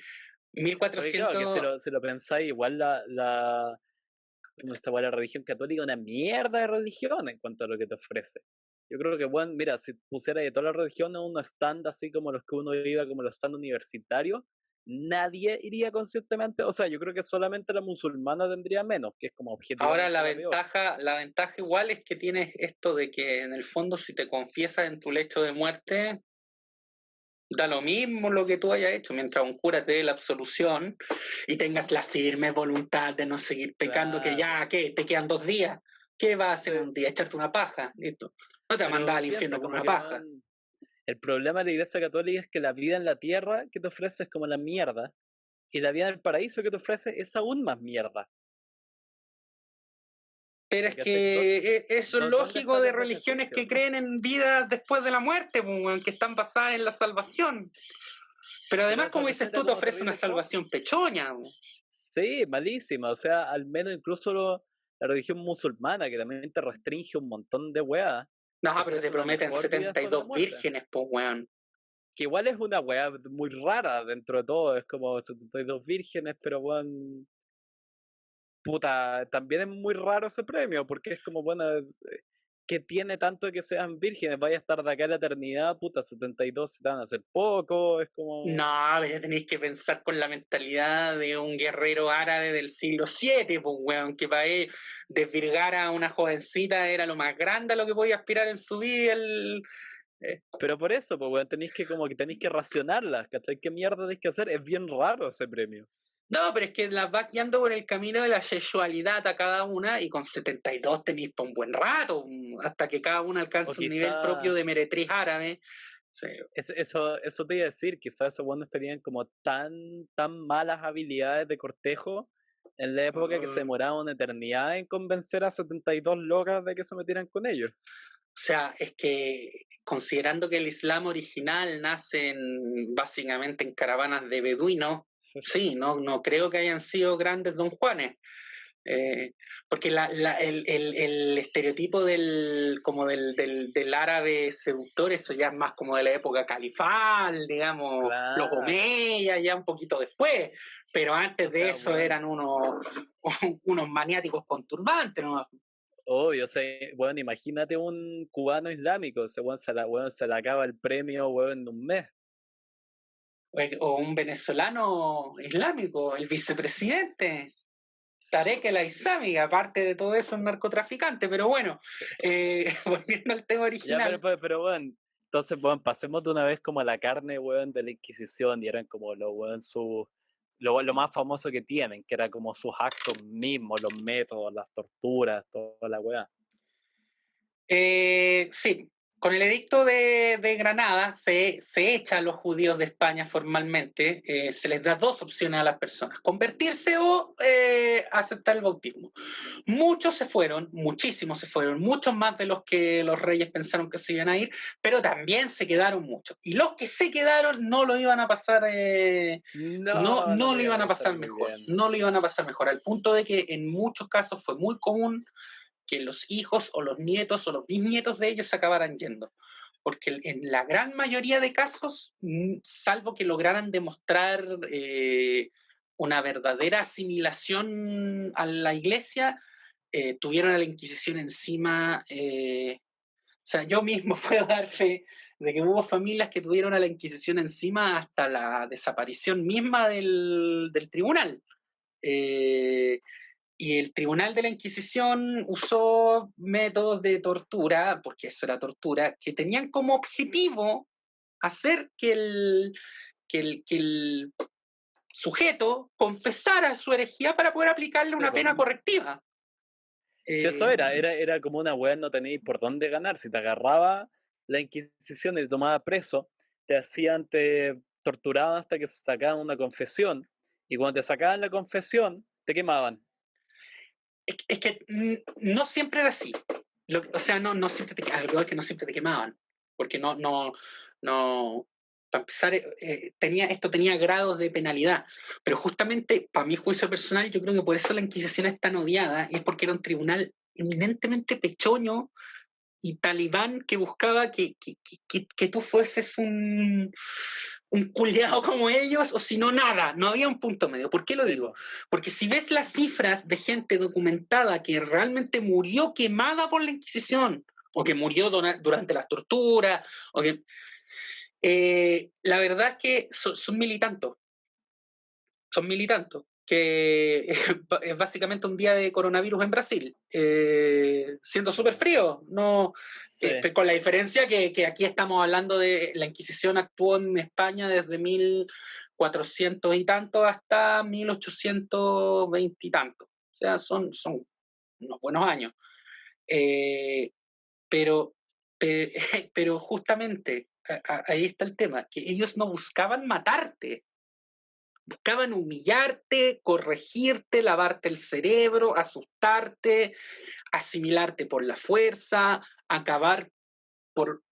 claro, que 1400, si lo pensáis, igual como esta weá, la religión católica, una mierda de religión en cuanto a lo que te ofrece. Yo creo que, bueno, mira, si pusiera de todas las religiones uno stand así como los que uno iba, como los stand universitarios, nadie iría conscientemente, o sea, yo creo que solamente la musulmana tendría menos, que es como ahora objetivamente la peor. la ventaja igual es que tienes esto de que en el fondo si te confiesas en tu lecho de muerte, da lo mismo lo que tú hayas hecho, mientras un cura te dé la absolución y tengas la firme voluntad de no seguir pecando, que Claro, ya, ¿qué? Te quedan 2 días. ¿Qué vas a hacer en sí. un día? Echarte una paja, listo. No te va a mandar Pero al piensa, infierno por como una que paja. van, el problema de la iglesia católica es que la vida en la tierra que te ofrece es como la mierda, y la vida en el paraíso que te ofrece es aún más mierda. Pero ¿Me es cachai? que eso es ¿Dónde lógico está de tu religiones beneficio? que creen en vida después de la muerte, pues, que están basadas en la salvación. Pero Pero además, la como dices salvación era tú, te como ofrece una terrible fome. salvación pechoña. Sí, malísima. O sea, al menos incluso la religión musulmana, que también te restringe un montón de weas, No, te pero te ofrece una prometen mejor vida después de la 72 muerte. vírgenes, pues, weón. Que igual es una wea muy rara dentro de todo. Es como 72 vírgenes, pero weón, puta, también es muy raro ese premio, porque es como, bueno, ¿qué tiene tanto que sean vírgenes? Vaya a estar de acá a la eternidad, puta, 72 se te van a hacer poco, es como... No, pero ya tenéis que pensar con la mentalidad de un guerrero árabe del siglo VII, pues, weón, que para él desvirgar a una jovencita era lo más grande a lo que podía aspirar en su vida. Pero por eso, pues, weón, tenéis que como que tenéis que racionarlas, ¿cachai? ¿Qué mierda tenéis que hacer? Es bien raro ese premio. No, pero es que las vas guiando por el camino de la sexualidad a cada una y con 72 tenéis para un buen rato, hasta que cada una O alcance un nivel propio quizá, de meretriz árabe. Sí. eso te iba a decir, quizás esos buenos tenían como tan malas habilidades de cortejo en la época que se Uh, demoraba una eternidad en convencer a 72 locas de que se metieran con ellos. O sea, es que considerando que el Islam original nace básicamente en caravanas de beduinos, sí, no creo que hayan sido grandes don Juanes. Porque el estereotipo del árabe seductor, eso ya es más como de la época califal, digamos, los Claro. omeyas, ya un poquito después, pero antes O de sea, eso weón, eran unos maniáticos con turbantes, ¿no? obvio, o sea, weón, imagínate un cubano islámico, ese weón se le acaba el premio, weón, en un mes. O un venezolano islámico, el vicepresidente. Tarek el Aissami, aparte de todo eso, un narcotraficante, pero bueno, volviendo al tema Ya, original, weón, entonces, weón, pasemos de una vez como a la carne, weón, de la Inquisición, y eran como los, weón, lo más famoso que tienen, que era como sus actos mismos, los métodos, las torturas, toda la weá. sí, con el edicto de Granada se echa a los judíos de España formalmente, se les da dos opciones a las personas, convertirse o aceptar el bautismo. Muchos se fueron, muchísimos se fueron, muchos más de los que los reyes pensaron que se iban a ir, pero también se quedaron muchos. Y los que se quedaron no lo iban a pasar, No no lo lo iban iban a a pasar pasar muy mejor, bien. no lo iban a pasar mejor, al punto de que en muchos casos fue muy común que los hijos o los nietos o los bisnietos de ellos se acabaran yendo. Porque en la gran mayoría de casos, salvo que lograran demostrar una verdadera asimilación a la iglesia, tuvieron a la Inquisición encima. O sea, yo mismo puedo dar fe de que hubo familias que tuvieron a la Inquisición encima hasta la desaparición misma del tribunal. Eh, y el Tribunal de la Inquisición usó métodos de tortura, porque eso era tortura, que tenían como objetivo hacer que el sujeto confesara su herejía para poder aplicarle Sí, una po. pena correctiva. Si eso Eh, era como una weá, no tenéis por dónde ganar. Si te agarraba la Inquisición y te tomaba preso, te torturaban hasta que se sacaban una confesión. Y cuando te sacaban la confesión, te quemaban. es que no siempre era así. O sea, no siempre lo es que no siempre te quemaban, porque no, para empezar, esto tenía grados de penalidad, pero justamente para mi juicio personal, yo creo que por eso la Inquisición es tan odiada, y es porque era un tribunal eminentemente pechoño y talibán que buscaba que tú fueses un culiado como ellos, o si no, nada, no había un punto medio. ¿Por qué lo Sí, digo? po. Porque si ves las cifras de gente documentada que realmente murió quemada por la Inquisición, o que murió durante las torturas, la verdad es que son militantes, que es básicamente un día de coronavirus en Brasil, siendo súper frío, no, Sí, con la diferencia que aquí estamos hablando de la Inquisición actuó en España desde 1400 y tanto hasta 1820 y tanto, o sea, son unos buenos años, eh, pero, pero justamente ahí está el tema, que ellos no buscaban matarte, buscaban humillarte, corregirte, lavarte el cerebro, asustarte, asimilarte por la fuerza, acabar por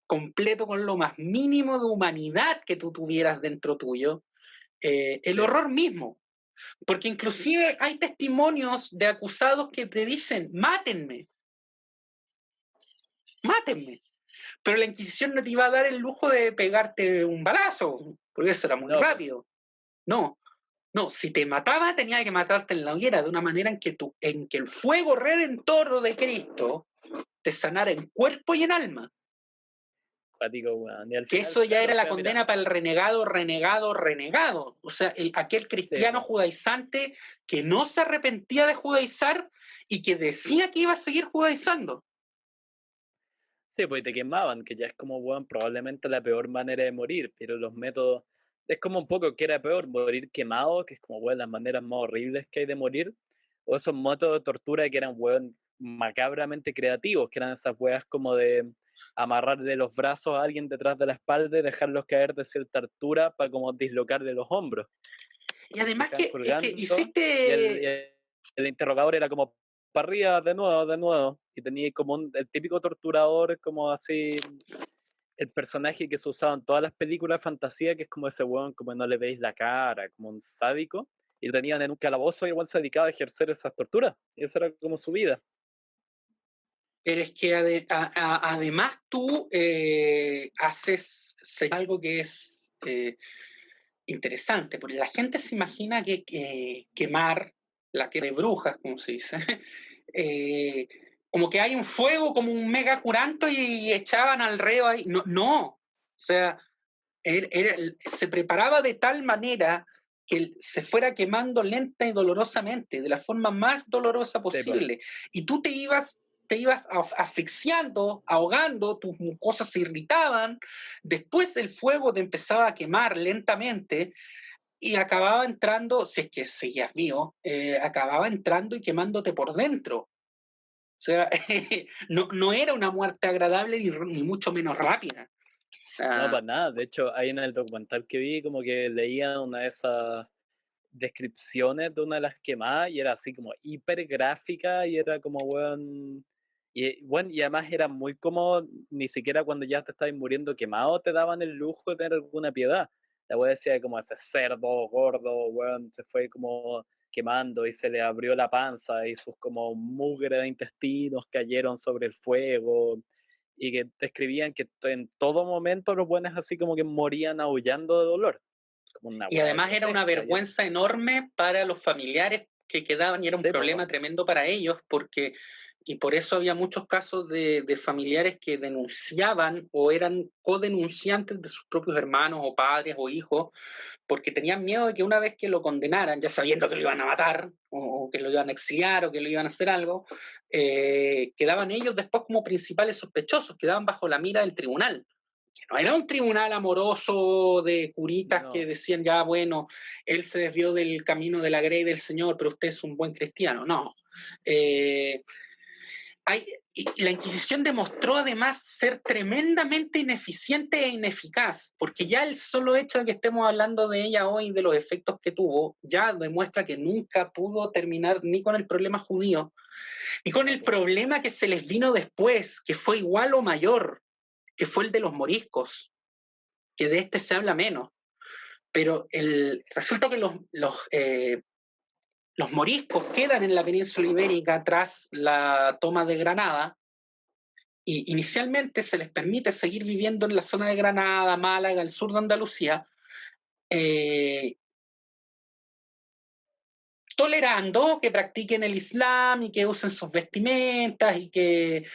completo con lo más mínimo de humanidad que tú tuvieras dentro tuyo. El sí, po. horror mismo. Porque inclusive hay testimonios de acusados que te dicen, mátenme, mátenme. Pero la Inquisición no te iba a dar el lujo de pegarte un balazo, porque eso era muy No, po. rápido. No, no, si te mataba, tenía que matarte en la hoguera de una manera en que el fuego redentor de Cristo te sanara en cuerpo y en alma. Cuático, weón. Y al Que final, eso ya claro, era o la sea, mira, condena para el renegado, renegado, renegado. O sea, aquel sí, cristiano po. judaizante que no se arrepentía de judaizar y que decía que iba a seguir judaizando. Sí, pues y te quemaban, que ya es como, weón, probablemente la peor manera de morir, pero los métodos, es como un poco que era peor, morir quemado, que es como, weón, las maneras más horribles que hay de morir, o esos métodos de tortura que eran, weón, macabramente creativos, que eran esas weas como de amarrarle los brazos a alguien detrás de la espalda y dejarlos caer de cierta altura para como dislocarle los hombros. Y además Dejaban es que colgando y hiciste. el interrogador era como para arriba, de nuevo, y tenía como el típico torturador, como así, el personaje que se usaba en todas las películas de fantasía, que es como ese weón, como no le veis la cara, como un sádico, y lo tenían en un calabozo y igual se dedicaba a ejercer esas torturas, y esa era como su vida. Pero es que además tú haces algo que es interesante, porque la gente se imagina que quemar, la que de brujas, como se dice, como que hay un fuego, como un mega curanto y echaban al reo ahí. No, no. O sea, se preparaba de tal manera que se fuera quemando lenta y dolorosamente, de la forma más dolorosa posible. Y tú te ibas asfixiando, ahogando, tus mucosas se irritaban, después el fuego te empezaba a quemar lentamente y acababa entrando, si es que seguías vivo, acababa entrando y quemándote por dentro. O sea, no era una muerte agradable ni mucho menos rápida. No, para nada. De hecho, ahí en el documental que vi, como que leía una de esas descripciones de una de las quemadas y era así como hiper gráfica y era como, weón. Y bueno, y además era muy como, ni siquiera cuando ya te estabas muriendo quemado te daban el lujo de tener alguna piedad. La weá decía como ese cerdo gordo, weón, se fue como quemando y se le abrió la panza y sus como mugre de intestinos cayeron sobre el fuego y que describían que en todo momento los buenos así como que morían aullando de dolor. Como una Y weá además era una grotesca. vergüenza enorme para los familiares que quedaban y era un Sí, problema po. tremendo para ellos porque y por eso había muchos casos de familiares que denunciaban o eran codenunciantes de sus propios hermanos o padres o hijos porque tenían miedo de que una vez que lo condenaran, ya sabiendo que lo iban a matar o que lo iban a exiliar o que lo iban a hacer algo, quedaban ellos después como principales sospechosos, quedaban bajo la mira del tribunal. No era un tribunal amoroso de curitas que No. decían, ya, bueno, él se desvió del camino de la grey del Señor, pero usted es un buen cristiano. No. Eh, y la Inquisición demostró además ser tremendamente ineficiente e ineficaz, porque ya el solo hecho de que estemos hablando de ella hoy, de los efectos que tuvo, ya demuestra que nunca pudo terminar ni con el problema judío, ni con No, el po. problema que se les vino después, que fue igual o mayor, que fue el de los moriscos, que de este se habla menos. Pero resulta que los moriscos quedan en la península ibérica tras la toma de Granada y inicialmente se les permite seguir viviendo en la zona de Granada, Málaga, el sur de Andalucía, eh, tolerando que practiquen el Islam y que usen sus vestimentas y que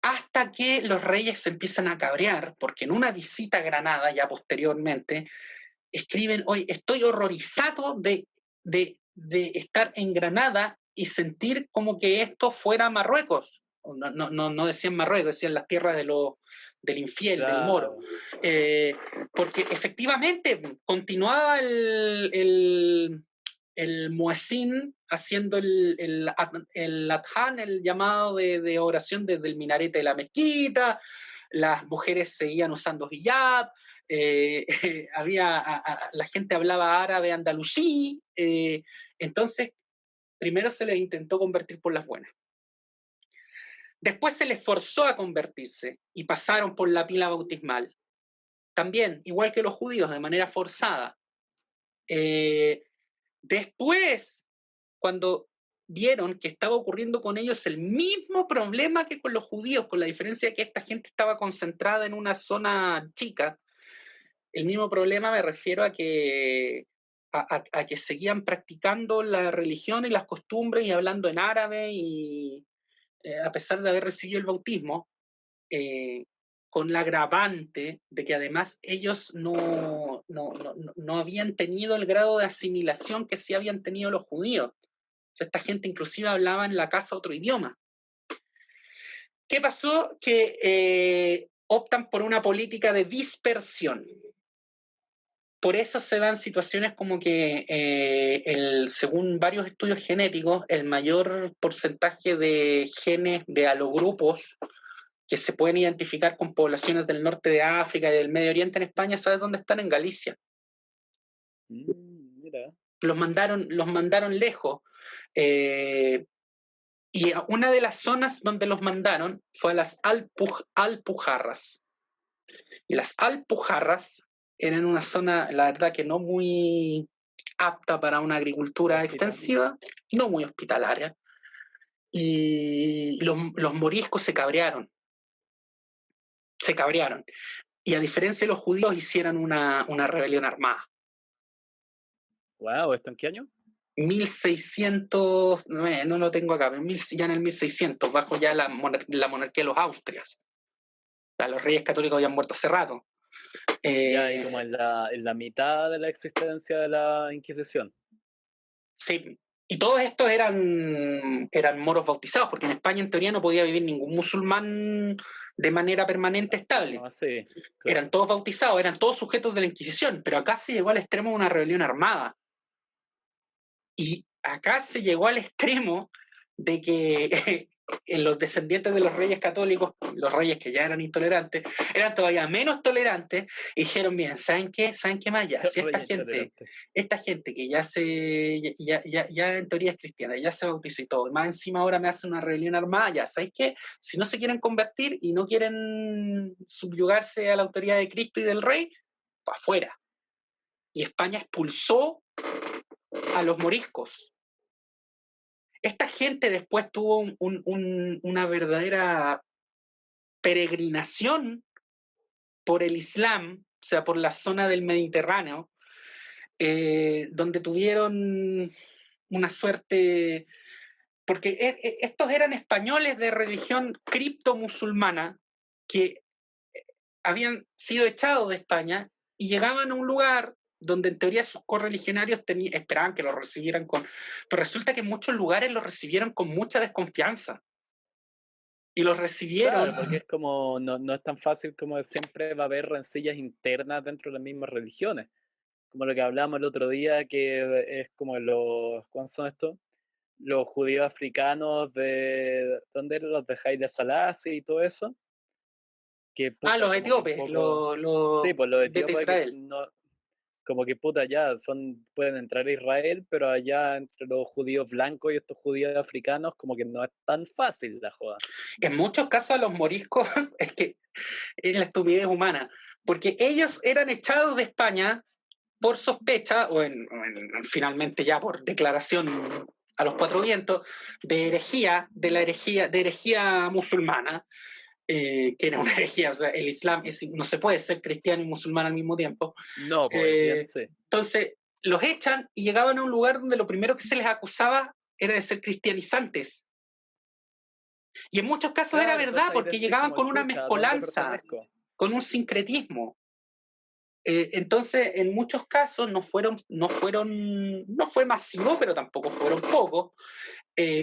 hasta que los reyes se empiezan a cabrear, porque en una visita a Granada ya posteriormente escriben, hoy estoy horrorizado de estar en Granada y sentir como que esto fuera Marruecos. No decían Marruecos, decían las tierras del infiel, del moro. Claro. Porque efectivamente continuaba el muezzin haciendo el adhan, el llamado de oración desde el minarete de la mezquita, las mujeres seguían usando hijab, la gente hablaba árabe andalusí, entonces primero se les intentó convertir por las buenas. Después se les forzó a convertirse y pasaron por la pila bautismal. También, igual que los judíos, de manera forzada. Después, cuando vieron que estaba ocurriendo con ellos el mismo problema que con los judíos, con la diferencia de que esta gente estaba concentrada en una zona chica, el mismo problema me refiero a que seguían practicando la religión y las costumbres y hablando en árabe y a pesar de haber recibido el bautismo, con la agravante de que además ellos no habían tenido el grado de asimilación que sí habían tenido los judíos. O sea, esta gente inclusive hablaba en la casa otro idioma. ¿Qué pasó? Que optan por una política de dispersión. Por eso se dan situaciones como que, según varios estudios genéticos, el mayor porcentaje de genes de alogrupos que se pueden identificar con poblaciones del norte de África y del Medio Oriente en España, ¿sabes dónde están? En Galicia. Mira. Los mandaron lejos. Y una de las zonas donde los mandaron fue a las Alpujarras. Y las Alpujarras eran una zona, la verdad, que no muy apta para una agricultura extensiva, no muy hospitalaria. Y los moriscos se cabrearon. Y a diferencia de los judíos, hicieron una rebelión armada. Wow, ¿esto en qué año? 1600, no lo tengo acá, ya en el 1600, bajo ya la monarquía de los Austrias. O sea, los reyes católicos habían muerto hace rato. Ya, y como en la mitad de la existencia de la Inquisición. Sí, y todos estos eran moros bautizados, porque en España en teoría no podía vivir ningún musulmán de manera permanente estable. No, sí, claro. Eran todos bautizados, eran todos sujetos de la Inquisición, pero acá se llegó al extremo de una rebelión armada. Y acá se llegó al extremo de que los descendientes de los reyes católicos, los reyes que ya eran intolerantes, eran todavía menos tolerantes y dijeron, bien, ¿saben qué más ya? Si esta gente que ya en teoría es cristiana, ya se bautizó y todo, y más encima ahora me hacen una rebelión armada, ya, ¿sabes qué? Si no se quieren convertir y no quieren subyugarse a la autoridad de Cristo y del rey, para afuera. Y España expulsó a los moriscos. Esta gente después tuvo una verdadera peregrinación por el Islam, o sea, por la zona del Mediterráneo, donde tuvieron una suerte, porque estos eran españoles de religión criptomusulmana que habían sido echados de España y llegaban a un lugar donde en teoría sus correligionarios esperaban que los recibieran con... Pero resulta que en muchos lugares los recibieron con mucha desconfianza. Y los recibieron... Claro, porque es como, no es tan fácil como siempre va a haber rencillas internas dentro de las mismas religiones. Como lo que hablábamos el otro día, que es como ¿cuáles son estos? Los judíos africanos ¿dónde eran? Los de Haile Selassie y todo eso. Que, puta, los etíopes, sí, pues los etíopes de Israel. Como que puta, ya pueden entrar a Israel, pero allá entre los judíos blancos y estos judíos africanos, como que no es tan fácil la joda. En muchos casos a los moriscos es que es la estupidez humana, porque ellos eran echados de España por sospecha, finalmente ya por declaración a los cuatro vientos, de herejía musulmana, que era una herejía, o sea, el Islam no se puede ser cristiano y musulmán al mismo tiempo. No, pues bien sé. Entonces, los echan y llegaban a un lugar donde lo primero que se les acusaba era de ser cristianizantes. Y en muchos casos era verdad, porque llegaban con una mezcolanza, con un sincretismo. Entonces, en muchos casos no fue masivo, pero tampoco fueron pocos.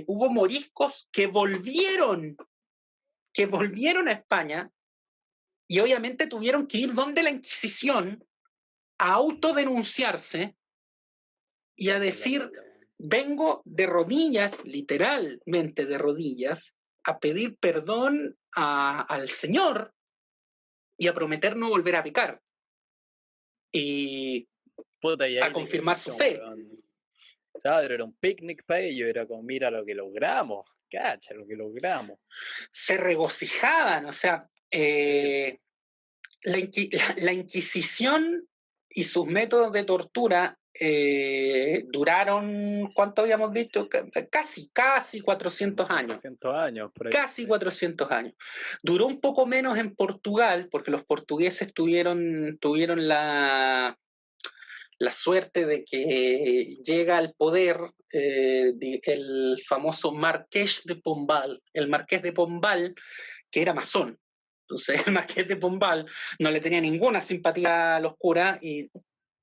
Hubo moriscos que volvieron a España y obviamente tuvieron que ir donde la Inquisición a autodenunciarse y a decir, vengo de rodillas, literalmente de rodillas, a pedir perdón al Señor y a prometer no volver a pecar y a confirmar su fe. Claro, era un picnic para ellos, era como, mira lo que logramos, cacha, lo que logramos. Se regocijaban, o sea, la Inquisición y sus métodos de tortura duraron, ¿cuánto habíamos dicho? Casi 400 años. 400 años, por ahí. Casi 400 años. Duró un poco menos en Portugal, porque los portugueses tuvieron la la suerte de que llega al poder el famoso Marqués de Pombal, el Marqués de Pombal, que era masón. Entonces el Marqués de Pombal no le tenía ninguna simpatía a los curas y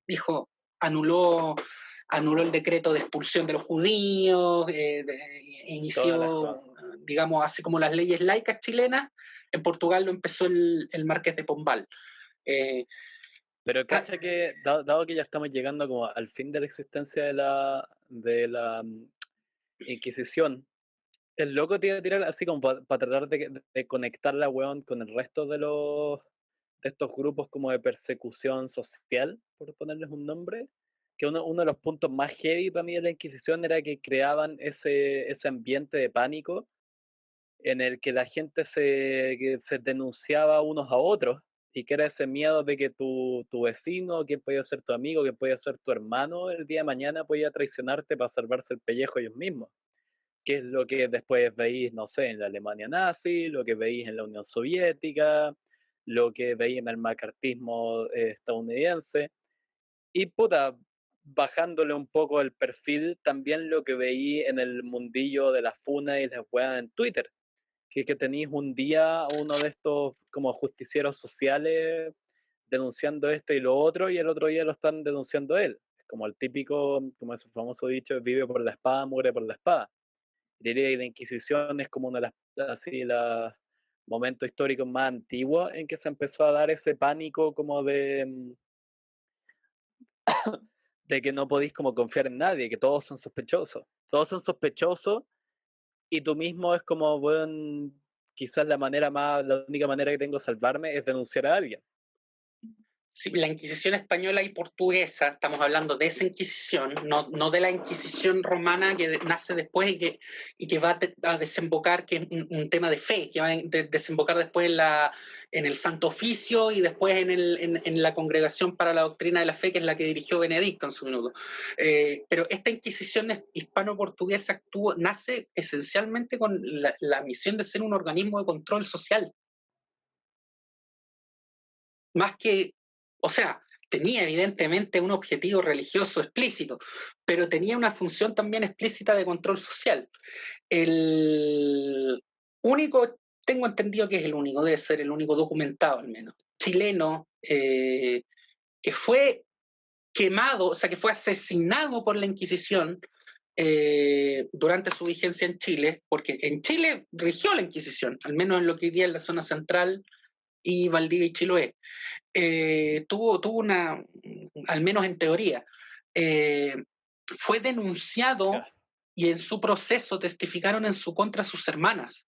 dijo, anuló el decreto de expulsión de los judíos, inició, digamos, así como las leyes laicas chilenas, en Portugal lo empezó el Marqués de Pombal. Pero cacha que, dado que ya estamos llegando como al fin de la existencia de la Inquisición, el loco te iba a tirar así como para tratar de conectar la weón con el resto de estos grupos como de persecución social, por ponerles un nombre, que uno de los puntos más heavy para mí de la Inquisición era que creaban ese ambiente de pánico en el que la gente que se denunciaba unos a otros y que era ese miedo de que tu vecino, que podía ser tu amigo, que podía ser tu hermano, el día de mañana podía traicionarte para salvarse el pellejo ellos mismos, que es lo que después veis, no sé, en la Alemania nazi, lo que veis en la Unión Soviética, lo que veis en el macartismo estadounidense, y puta, bajándole un poco el perfil, también lo que veí en el mundillo de la funa y las weas en Twitter, que tenéis un día uno de estos como justicieros sociales denunciando esto y lo otro, y el otro día lo están denunciando él. Es como el típico, como ese famoso dicho, vive por la espada, muere por la espada. Diría que la Inquisición es como uno de los momentos históricos más antiguos en que se empezó a dar ese pánico como de que no podéis como confiar en nadie, que todos son sospechosos. Todos son sospechosos y tú mismo es como, bueno, quizás la única manera que tengo de salvarme es denunciar a alguien. Sí, la Inquisición española y portuguesa, estamos hablando de esa Inquisición, no de la Inquisición romana que nace después y que va a desembocar, que es un tema de fe, que va a desembocar después en el Santo Oficio y después en la Congregación para la Doctrina de la Fe, que es la que dirigió Benedicto en su minuto. Pero esta Inquisición hispano-portuguesa nace esencialmente con la misión de ser un organismo de control social. Más que, o sea, tenía evidentemente un objetivo religioso explícito, pero tenía una función también explícita de control social. El único, tengo entendido que es el único, debe ser el único documentado al menos, chileno, que fue quemado, o sea, que fue asesinado por la Inquisición durante su vigencia en Chile, porque en Chile rigió la Inquisición, al menos en lo que hoy día es la zona central y Valdivia y Chiloé. Tuvo una, al menos en teoría, fue denunciado y en su proceso testificaron en su contra sus hermanas,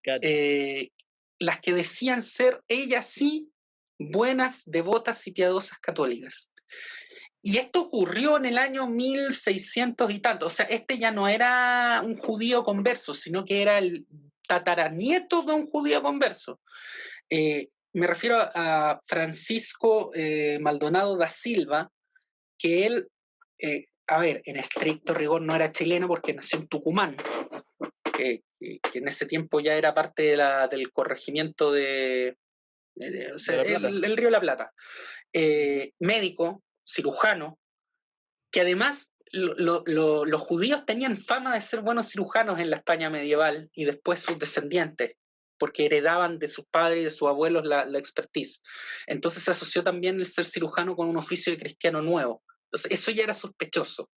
las que decían ser ellas sí buenas, devotas y piadosas católicas. Y esto ocurrió en el año 1600 y tanto, o sea, este ya no era un judío converso, sino que era el tataranieto de un judío converso. Me refiero a Francisco Maldonado da Silva, que él, a ver, en estricto rigor no era chileno porque nació en Tucumán, que en ese tiempo ya era parte del corregimiento o sea, el Río de la Plata. Médico, cirujano, que además los judíos tenían fama de ser buenos cirujanos en la España medieval y después sus descendientes, porque heredaban de sus padres y de sus abuelos la expertise. Entonces se asoció también el ser cirujano con un oficio de cristiano nuevo. Entonces eso ya era sospechoso.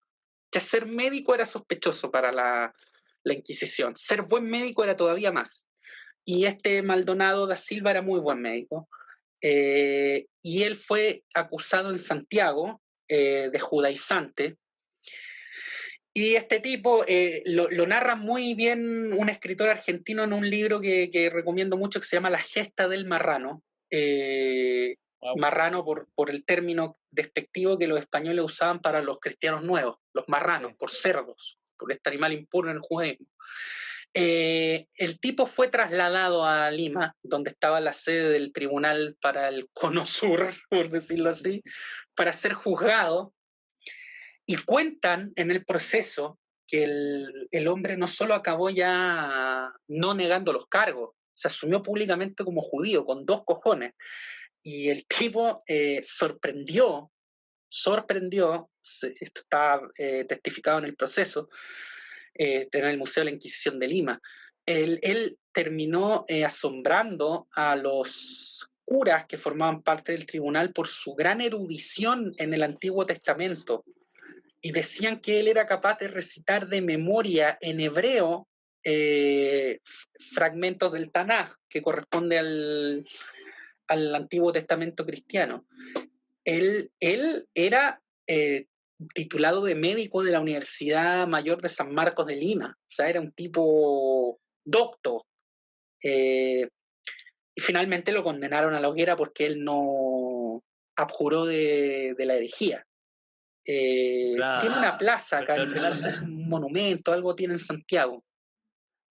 Ya ser médico era sospechoso para la Inquisición. Ser buen médico era todavía más. Y este Maldonado da Silva era muy buen médico. Y él fue acusado en Santiago de judaizante. Y este tipo lo narra muy bien un escritor argentino en un libro que recomiendo mucho que se llama La gesta del marrano. Wow. Marrano por el término despectivo que los españoles usaban para los cristianos nuevos, los marranos, sí, por cerdos, por este animal impuro en el judaísmo. El tipo fue trasladado a Lima, donde estaba la sede del tribunal para el Cono Sur, por decirlo así, para ser juzgado. Y cuentan en el proceso que el hombre no solo acabó ya no negando los cargos, se asumió públicamente como judío, con 2 cojones. Y el tipo sorprendió sorprendió, esto está testificado en el proceso, en el Museo de la Inquisición de Lima. Él terminó asombrando a los curas que formaban parte del tribunal por su gran erudición en el Antiguo Testamento, y decían que él era capaz de recitar de memoria en hebreo fragmentos del Tanaj, que corresponde al Antiguo Testamento cristiano. Él era titulado de médico de la Universidad Mayor de San Marcos de Lima, o sea, era un tipo docto. Y finalmente lo condenaron a la hoguera porque él no abjuró de la herejía. Claro. Tiene una plaza acá, Pero al final, no sé, es un monumento, algo tiene en Santiago.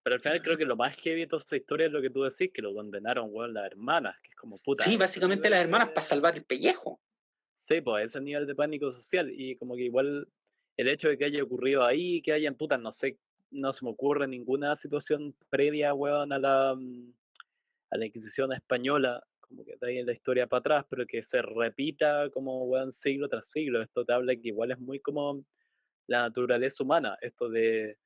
pero al final creo que lo más heavy de toda esta historia es lo que tú decís, que lo condenaron, weón, las hermanas, que es como puta. Sí, básicamente las hermanas para salvar el pellejo. Sí, pues ese nivel de pánico social. Y como que igual el hecho de que haya ocurrido ahí, que hayan putas, no sé, no se me ocurre ninguna situación previa, weón, a la Inquisición española, como que de ahí en la historia para atrás, pero que se repita como, weón, siglo tras siglo. Esto te habla que igual es muy como la naturaleza humana, esto de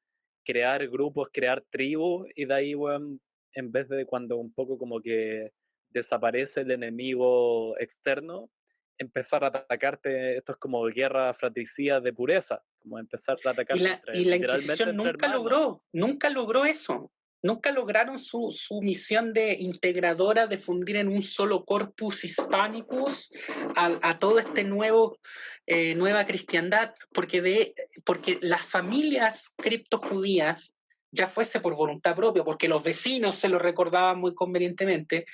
crear grupos, crear tribus, y de ahí, weón, en vez de cuando un poco como que desaparece el enemigo externo, empezar a atacarte, esto es como guerra fratricida de pureza, como empezar a atacarte Y la literalmente Inquisición entre hermanos. nunca logró eso. Nunca lograron su misión de integradora de fundir en un solo corpus hispanicus a todo este nueva cristiandad, porque las familias criptojudías, ya fuese por voluntad propia, porque los vecinos se lo recordaban muy convenientemente,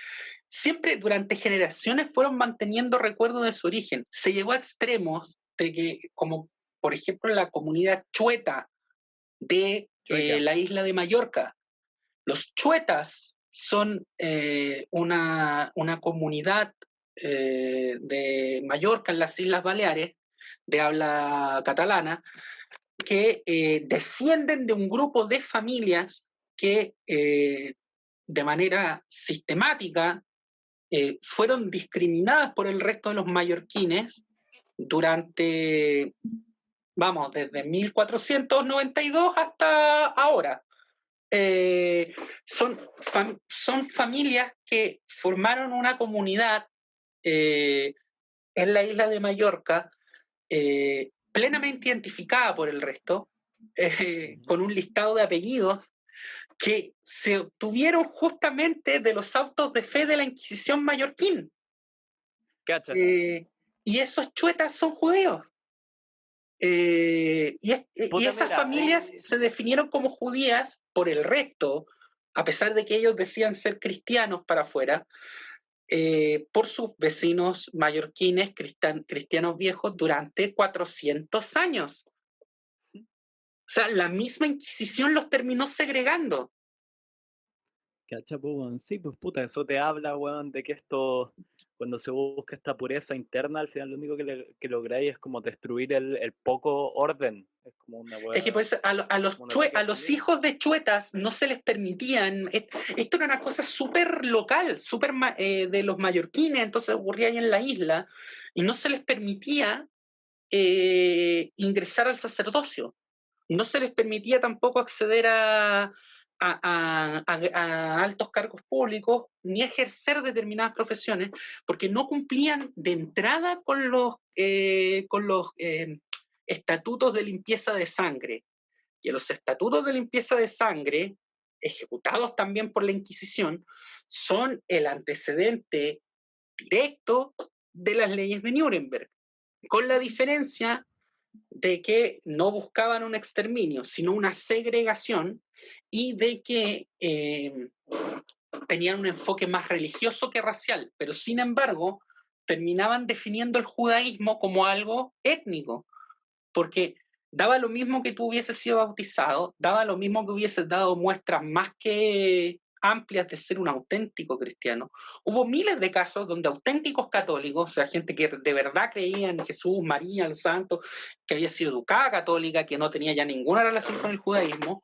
siempre durante generaciones fueron manteniendo recuerdos de su origen. Se llegó a extremos de que, como por ejemplo, la comunidad chueta de la isla de Mallorca. Los chuetas son una comunidad de Mallorca, en las Islas Baleares, de habla catalana, que descienden de un grupo de familias que de manera sistemática fueron discriminadas por el resto de los mallorquines durante, vamos, desde 1492 hasta ahora. Son familias que formaron una comunidad en la isla de Mallorca plenamente identificada por el resto, con un listado de apellidos que se obtuvieron justamente de los autos de fe de la Inquisición mallorquín. Y esos chuetas son judíos. Y esas familias se definieron como judías por el resto, a pesar de que ellos decían ser cristianos para afuera, por sus vecinos mallorquines cristianos viejos durante 400 años. O sea, la misma Inquisición los terminó segregando. ¿Cacha, po, weón? Sí, pues puta, eso te habla, weón, de que esto, cuando se busca esta pureza interna, al final lo único que lográis es como destruir el poco orden. Es como una weá. Es que por eso a los hijos de chuetas no se les permitían. Esto era una cosa súper local, súper de los mallorquines, entonces ocurría ahí en la isla, y no se les permitía ingresar al sacerdocio. No se les permitía tampoco acceder a altos cargos públicos ni ejercer determinadas profesiones, porque no cumplían de entrada con los estatutos de limpieza de sangre. Y los estatutos de limpieza de sangre, ejecutados también por la Inquisición, son el antecedente directo de las leyes de Nuremberg, con la diferencia de que no buscaban un exterminio, sino una segregación, y de que tenían un enfoque más religioso que racial, pero sin embargo terminaban definiendo el judaísmo como algo étnico, porque daba lo mismo que tú hubieses sido bautizado, daba lo mismo que hubieses dado muestras más que amplias de ser un auténtico cristiano. Hubo miles de casos donde auténticos católicos, o sea, gente que de verdad creía en Jesús, María, el santo, que había sido educada católica, que no tenía ya ninguna relación con el judaísmo,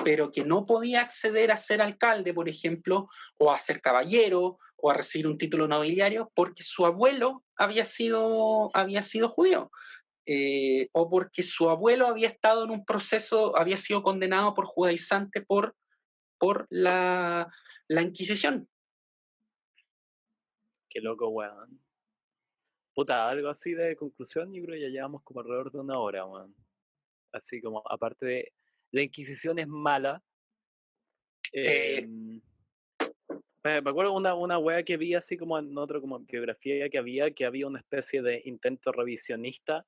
pero que no podía acceder a ser alcalde, por ejemplo, o a ser caballero, o a recibir un título nobiliario, porque su abuelo había sido judío. O porque su abuelo había estado en un proceso, había sido condenado por judaizante por la Inquisición. Qué loco, weón. Puta, algo así de conclusión, yo creo que ya llevamos como alrededor de 1 hora, weón. Así como, aparte de, la Inquisición es mala. Me acuerdo una wea que vi así como en otro, como biografía que había una especie de intento revisionista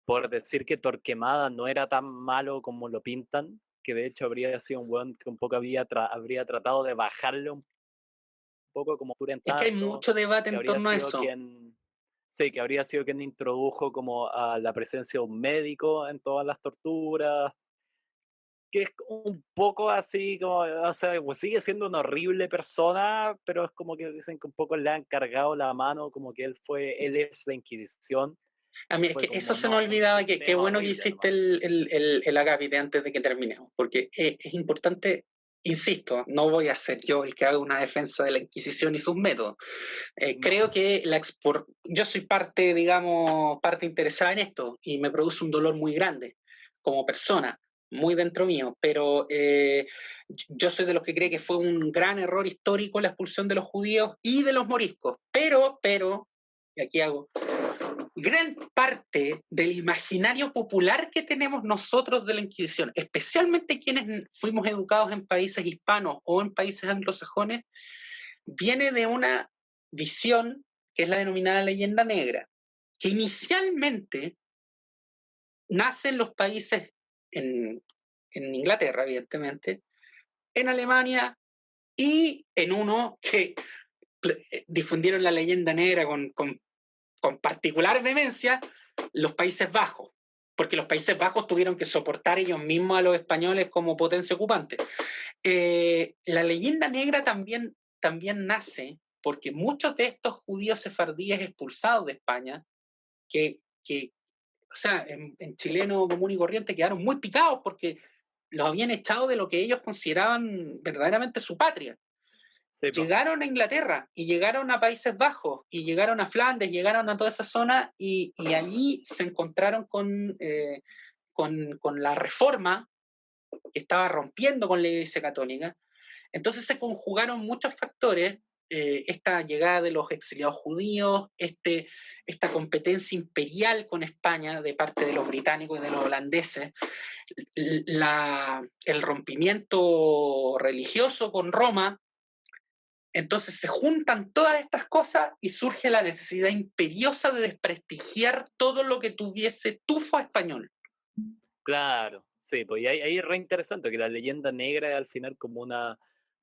por decir que Torquemada no era tan malo como lo pintan, que de hecho habría sido un weón que un poco habría tratado de bajarle un poco como Es que hay Turentano, mucho debate que en habría torno a sido eso. que habría sido quien introdujo como a la presencia de un médico en todas las torturas, que es un poco así como, o sea, pues sigue siendo una horrible persona, pero es como que dicen que un poco le han cargado la mano, como que él es la Inquisición. A mí es Fue que eso como, se me no, es un olvidaba, que qué sistema bueno que horrible hiciste nomás. el Agapite antes de que terminemos, porque es importante, insisto, no voy a ser yo el que haga una defensa de la Inquisición y sus métodos. No, Creo que yo soy parte, digamos, parte interesada en esto y me produce un dolor muy grande como persona, muy dentro mío, pero yo soy de los que cree que fue un gran error histórico la expulsión de los judíos y de los moriscos, pero, y aquí hago, gran parte del imaginario popular que tenemos nosotros de la Inquisición, especialmente quienes fuimos educados en países hispanos o en países anglosajones, viene de una visión que es la denominada leyenda negra, que inicialmente nace en los países, en Inglaterra, evidentemente, en Alemania y en uno que difundieron la leyenda negra con particular vehemencia, los Países Bajos, porque los Países Bajos tuvieron que soportar ellos mismos a los españoles como potencia ocupante. La leyenda negra también nace porque muchos de estos judíos sefardíes expulsados de España, o sea, en chileno común y corriente, quedaron muy picados porque los habían echado de lo que ellos consideraban verdaderamente su patria. sí, Llegaron a Inglaterra y llegaron a Países Bajos y llegaron a Flandes, llegaron a toda esa zona y allí se encontraron con la reforma que estaba rompiendo con la Iglesia Católica. Entonces se conjugaron muchos factores, esta llegada de los exiliados judíos, esta competencia imperial con España de parte de los británicos y de los holandeses, el rompimiento religioso con Roma. Entonces se juntan todas estas cosas y surge la necesidad imperiosa de desprestigiar todo lo que tuviese tufo español. claro, sí, pues y ahí es re interesante que la leyenda negra es al final como una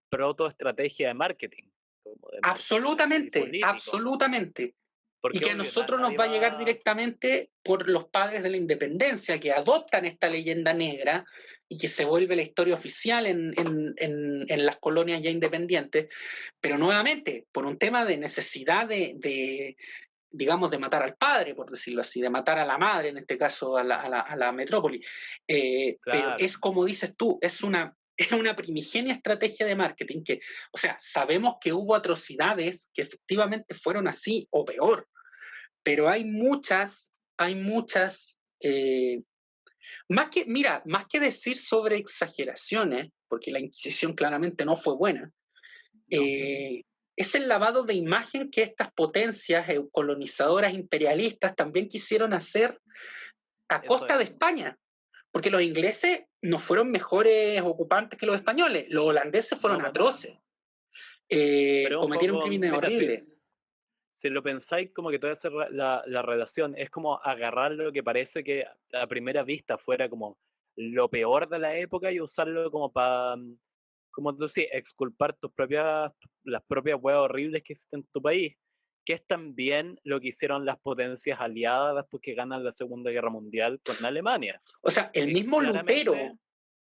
protoestrategia de marketing, como de marketing así Absolutamente, político, absolutamente. Y porque que a obvio, nosotros nos nadie va a llegar va, directamente por los padres de la independencia, que adoptan esta leyenda negra y que se vuelve la historia oficial en las colonias ya independientes, pero nuevamente por un tema de necesidad digamos, de matar al padre, por decirlo así, de matar a la madre, en este caso a la metrópoli. Pero claro, es como dices tú, es una primigenia estrategia de marketing que, o sea, sabemos que hubo atrocidades que efectivamente fueron así o peor, pero hay muchas, más que decir sobre exageraciones, porque la Inquisición claramente no fue buena, no, es el lavado de imagen que estas potencias colonizadoras imperialistas también quisieron hacer a eso costa es, de España, porque los ingleses no fueron mejores ocupantes que los españoles, los holandeses no, fueron para nada, atroces, pero un cometieron poco, crímenes mira, horribles. si lo pensáis como que toda esa la relación es como agarrar lo que parece que a primera vista fuera como lo peor de la época y usarlo como para, como tú decís, exculpar las propias huevas horribles que existen en tu país, que es también lo que hicieron las potencias aliadas después que ganan la Segunda Guerra Mundial con Alemania. O sea, el Que mismo claramente, Lutero,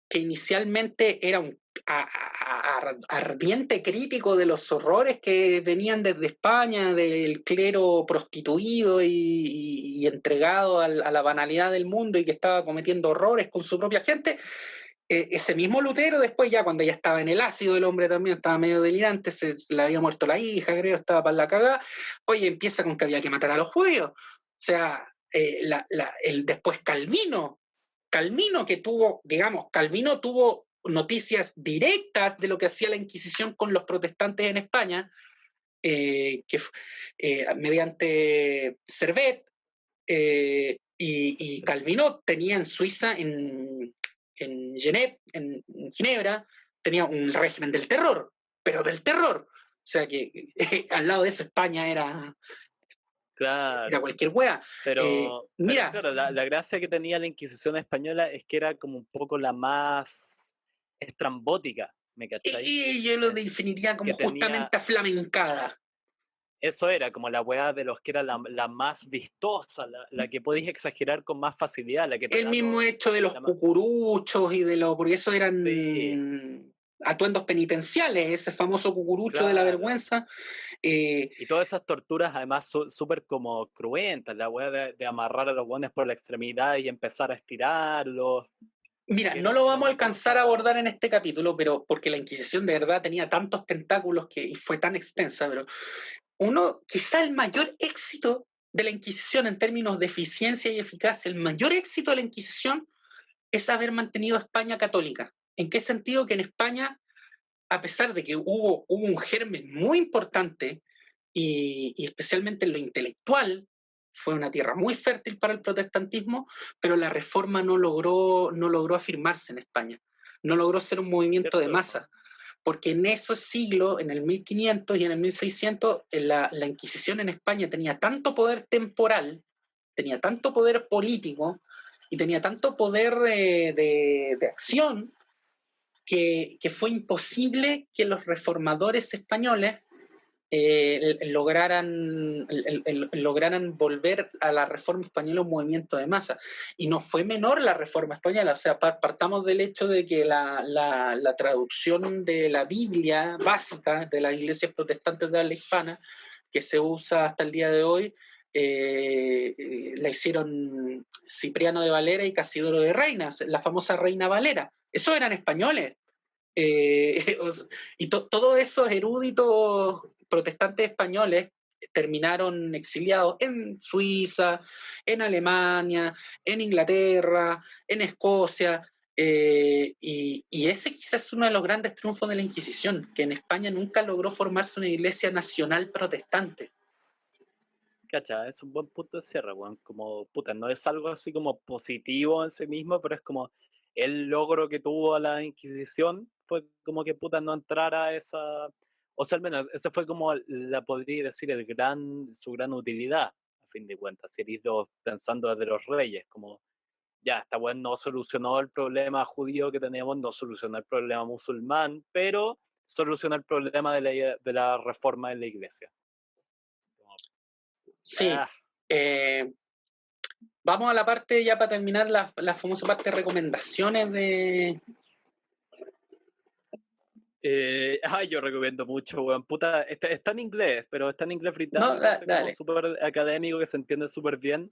que inicialmente era ardiente crítico de los horrores que venían desde España, del clero prostituido y entregado a la banalidad del mundo y que estaba cometiendo horrores con su propia gente. Ese mismo Lutero después, ya cuando ya estaba en el ácido, el hombre también estaba medio delirante, se le había muerto la hija, creo, estaba para la cagada. Oye, empieza con que había que matar a los judíos. O sea, después Calvino que tuvo, digamos, Calvino tuvo noticias directas de lo que hacía la Inquisición con los protestantes en España, mediante Servet, y Calvino tenía en Suiza, en Ginebra, tenía un régimen del terror, pero del terror. O sea que al lado de eso España era cualquier wea. Mira, claro, la gracia que tenía la Inquisición española es que era como un poco la más estrambótica, ¿me cachai? Y yo lo definiría como justamente aflamencada. Eso era, como la weá de los que era la más vistosa, la que podías exagerar con más facilidad. La que el mismo hecho de los cucuruchos y de los... Porque eso eran atuendos penitenciales, ese famoso cucurucho de la vergüenza. Y todas esas torturas, además, súper como cruentas, la weá de amarrar a los buenos por la extremidad y empezar a estirarlos. Mira, no lo vamos a alcanzar a abordar en este capítulo, pero porque la Inquisición de verdad tenía tantos tentáculos y fue tan extensa, pero quizá el mayor éxito de la Inquisición en términos de eficiencia y eficacia, el mayor éxito de la Inquisición es haber mantenido a España católica. ¿En qué sentido? Que en España, a pesar de que hubo un germen muy importante y especialmente en lo intelectual, fue una tierra muy fértil para el protestantismo, pero la reforma no logró afirmarse en España, no logró ser un movimiento de masa, porque en esos siglos, en el 1500 y en el 1600, la Inquisición en España tenía tanto poder temporal, tenía tanto poder político y tenía tanto poder de acción que fue imposible que los reformadores españoles lograran volver a la reforma española un movimiento de masa. Y no fue menor la reforma española, o sea, partamos del hecho de que la traducción de la Biblia básica de las iglesias protestantes de habla hispana, que se usa hasta el día de hoy, la hicieron Cipriano de Valera y Casidoro de Reina, la famosa Reina Valera. Esos eran españoles. Y todos esos eruditos protestantes españoles terminaron exiliados en Suiza, en Alemania, en Inglaterra, en Escocia, y ese quizás es uno de los grandes triunfos de la Inquisición, que en España nunca logró formarse una iglesia nacional protestante. Cacha, es un buen punto de cierre, weón. Como, puta, no es algo así como positivo en sí mismo, pero es como el logro que tuvo la Inquisición fue como que, puta, no entrara a esa... O sea, al menos, ese fue como, la podría decir, su gran utilidad, a fin de cuentas, si eres pensando desde los reyes, como, ya, esta weón no solucionó el problema judío que teníamos, no solucionó el problema musulmán, pero solucionó el problema de la reforma en la iglesia. Sí. Vamos a la parte, ya para terminar, la famosa parte de recomendaciones de... Yo recomiendo mucho, weón. Puta, está en inglés, pero está en inglés británico, dale. súper académico, que se entiende súper bien.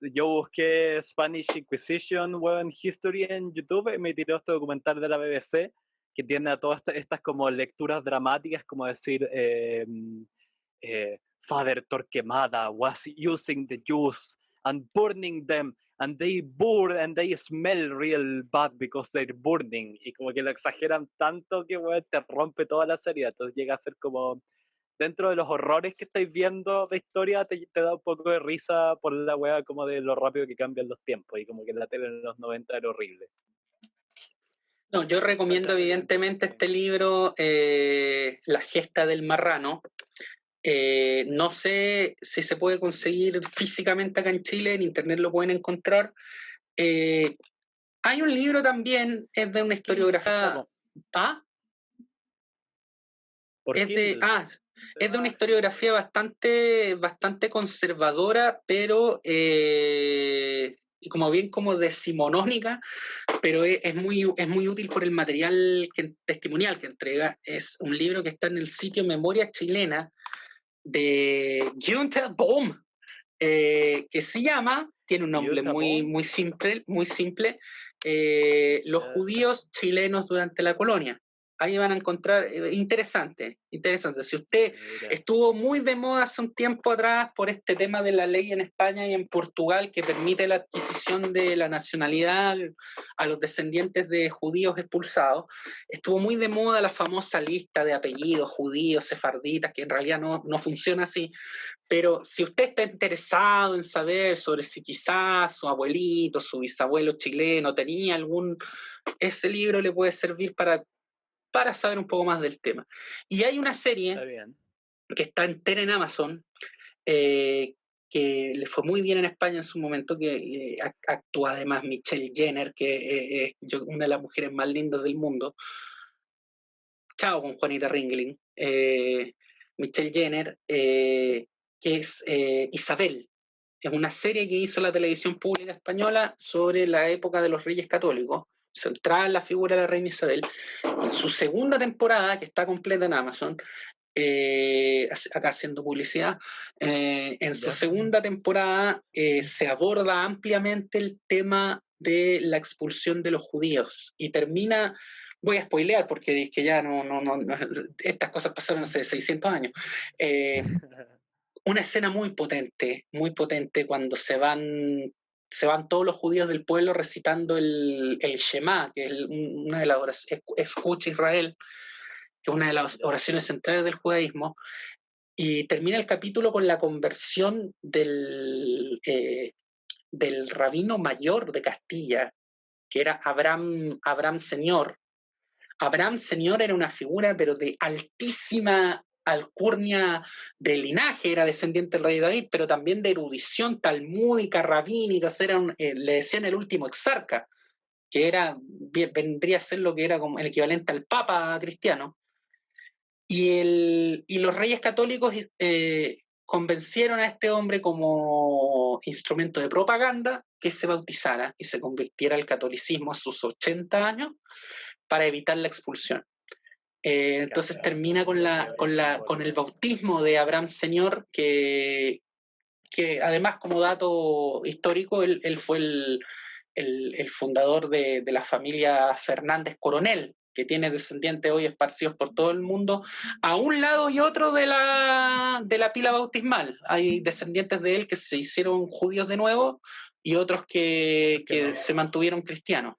Yo busqué Spanish Inquisition, weón, History en YouTube y me tiró este documental de la BBC que tiene a todas estas como lecturas dramáticas, como decir, Father Torquemada was using the Jews and burning them, and they burn and they smell real bad because they're burning, y como que lo exageran tanto que weón, te rompe toda la serie, entonces llega a ser como, dentro de los horrores que estáis viendo de historia, te da un poco de risa por la weá como de lo rápido que cambian los tiempos, y como que la tele en los 90 era horrible. No, yo recomiendo evidentemente este libro, La gesta del marrano. No sé si se puede conseguir físicamente acá en Chile, en internet lo pueden encontrar. Hay un libro también, es de una historiografía. ¿Ah? Es de una historiografía bastante conservadora, pero como bien como decimonónica, pero es muy útil por el material testimonial que entrega. Es un libro que está en el sitio Memoria Chilena de Günther Bohm, que se llama, tiene un nombre muy simple, Los judíos chilenos durante la colonia. Ahí van a encontrar, interesante. Si usted estuvo muy de moda hace un tiempo atrás por este tema de la ley en España y en Portugal que permite la adquisición de la nacionalidad a los descendientes de judíos expulsados, estuvo muy de moda la famosa lista de apellidos judíos, sefarditas, que en realidad no funciona así. Pero si usted está interesado en saber sobre si quizás su abuelito, su bisabuelo chileno tenía ese libro le puede servir para saber un poco más del tema. Y hay una serie que está entera en Amazon, que le fue muy bien en España en su momento, que actúa además Michelle Jenner, que es una de las mujeres más lindas del mundo. Chao con Juanita Ringling. Michelle Jenner, que es Isabel. Es una serie que hizo la televisión pública española sobre la época de los Reyes Católicos, centrada en la figura de la reina Isabel. En su segunda temporada, que está completa en Amazon, acá haciendo publicidad, en su segunda temporada se aborda ampliamente el tema de la expulsión de los judíos y termina... Voy a spoilear porque es que ya no estas cosas pasaron hace 600 años. Una escena muy potente cuando se van todos los judíos del pueblo recitando el Shema, que es una de las oraciones, escucha Israel, que es una de las oraciones centrales del judaísmo, y termina el capítulo con la conversión del rabino mayor de Castilla, que era Abraham Señor. Abraham Señor era una figura, pero de altísima alcurnia de linaje, era descendiente del rey David, pero también de erudición talmúdica, rabínica, le decían el último exarca, que vendría a ser lo que era como el equivalente al papa cristiano. Y los reyes católicos convencieron a este hombre como instrumento de propaganda que se bautizara y se convirtiera al catolicismo a sus 80 años, para evitar la expulsión. Entonces termina con el bautismo de Abraham Señor, que además, como dato histórico, él fue el fundador de la familia Fernández Coronel, que tiene descendientes hoy esparcidos por todo el mundo, a un lado y otro de la pila bautismal. Hay descendientes de él que se hicieron judíos de nuevo y otros que se mantuvieron cristianos.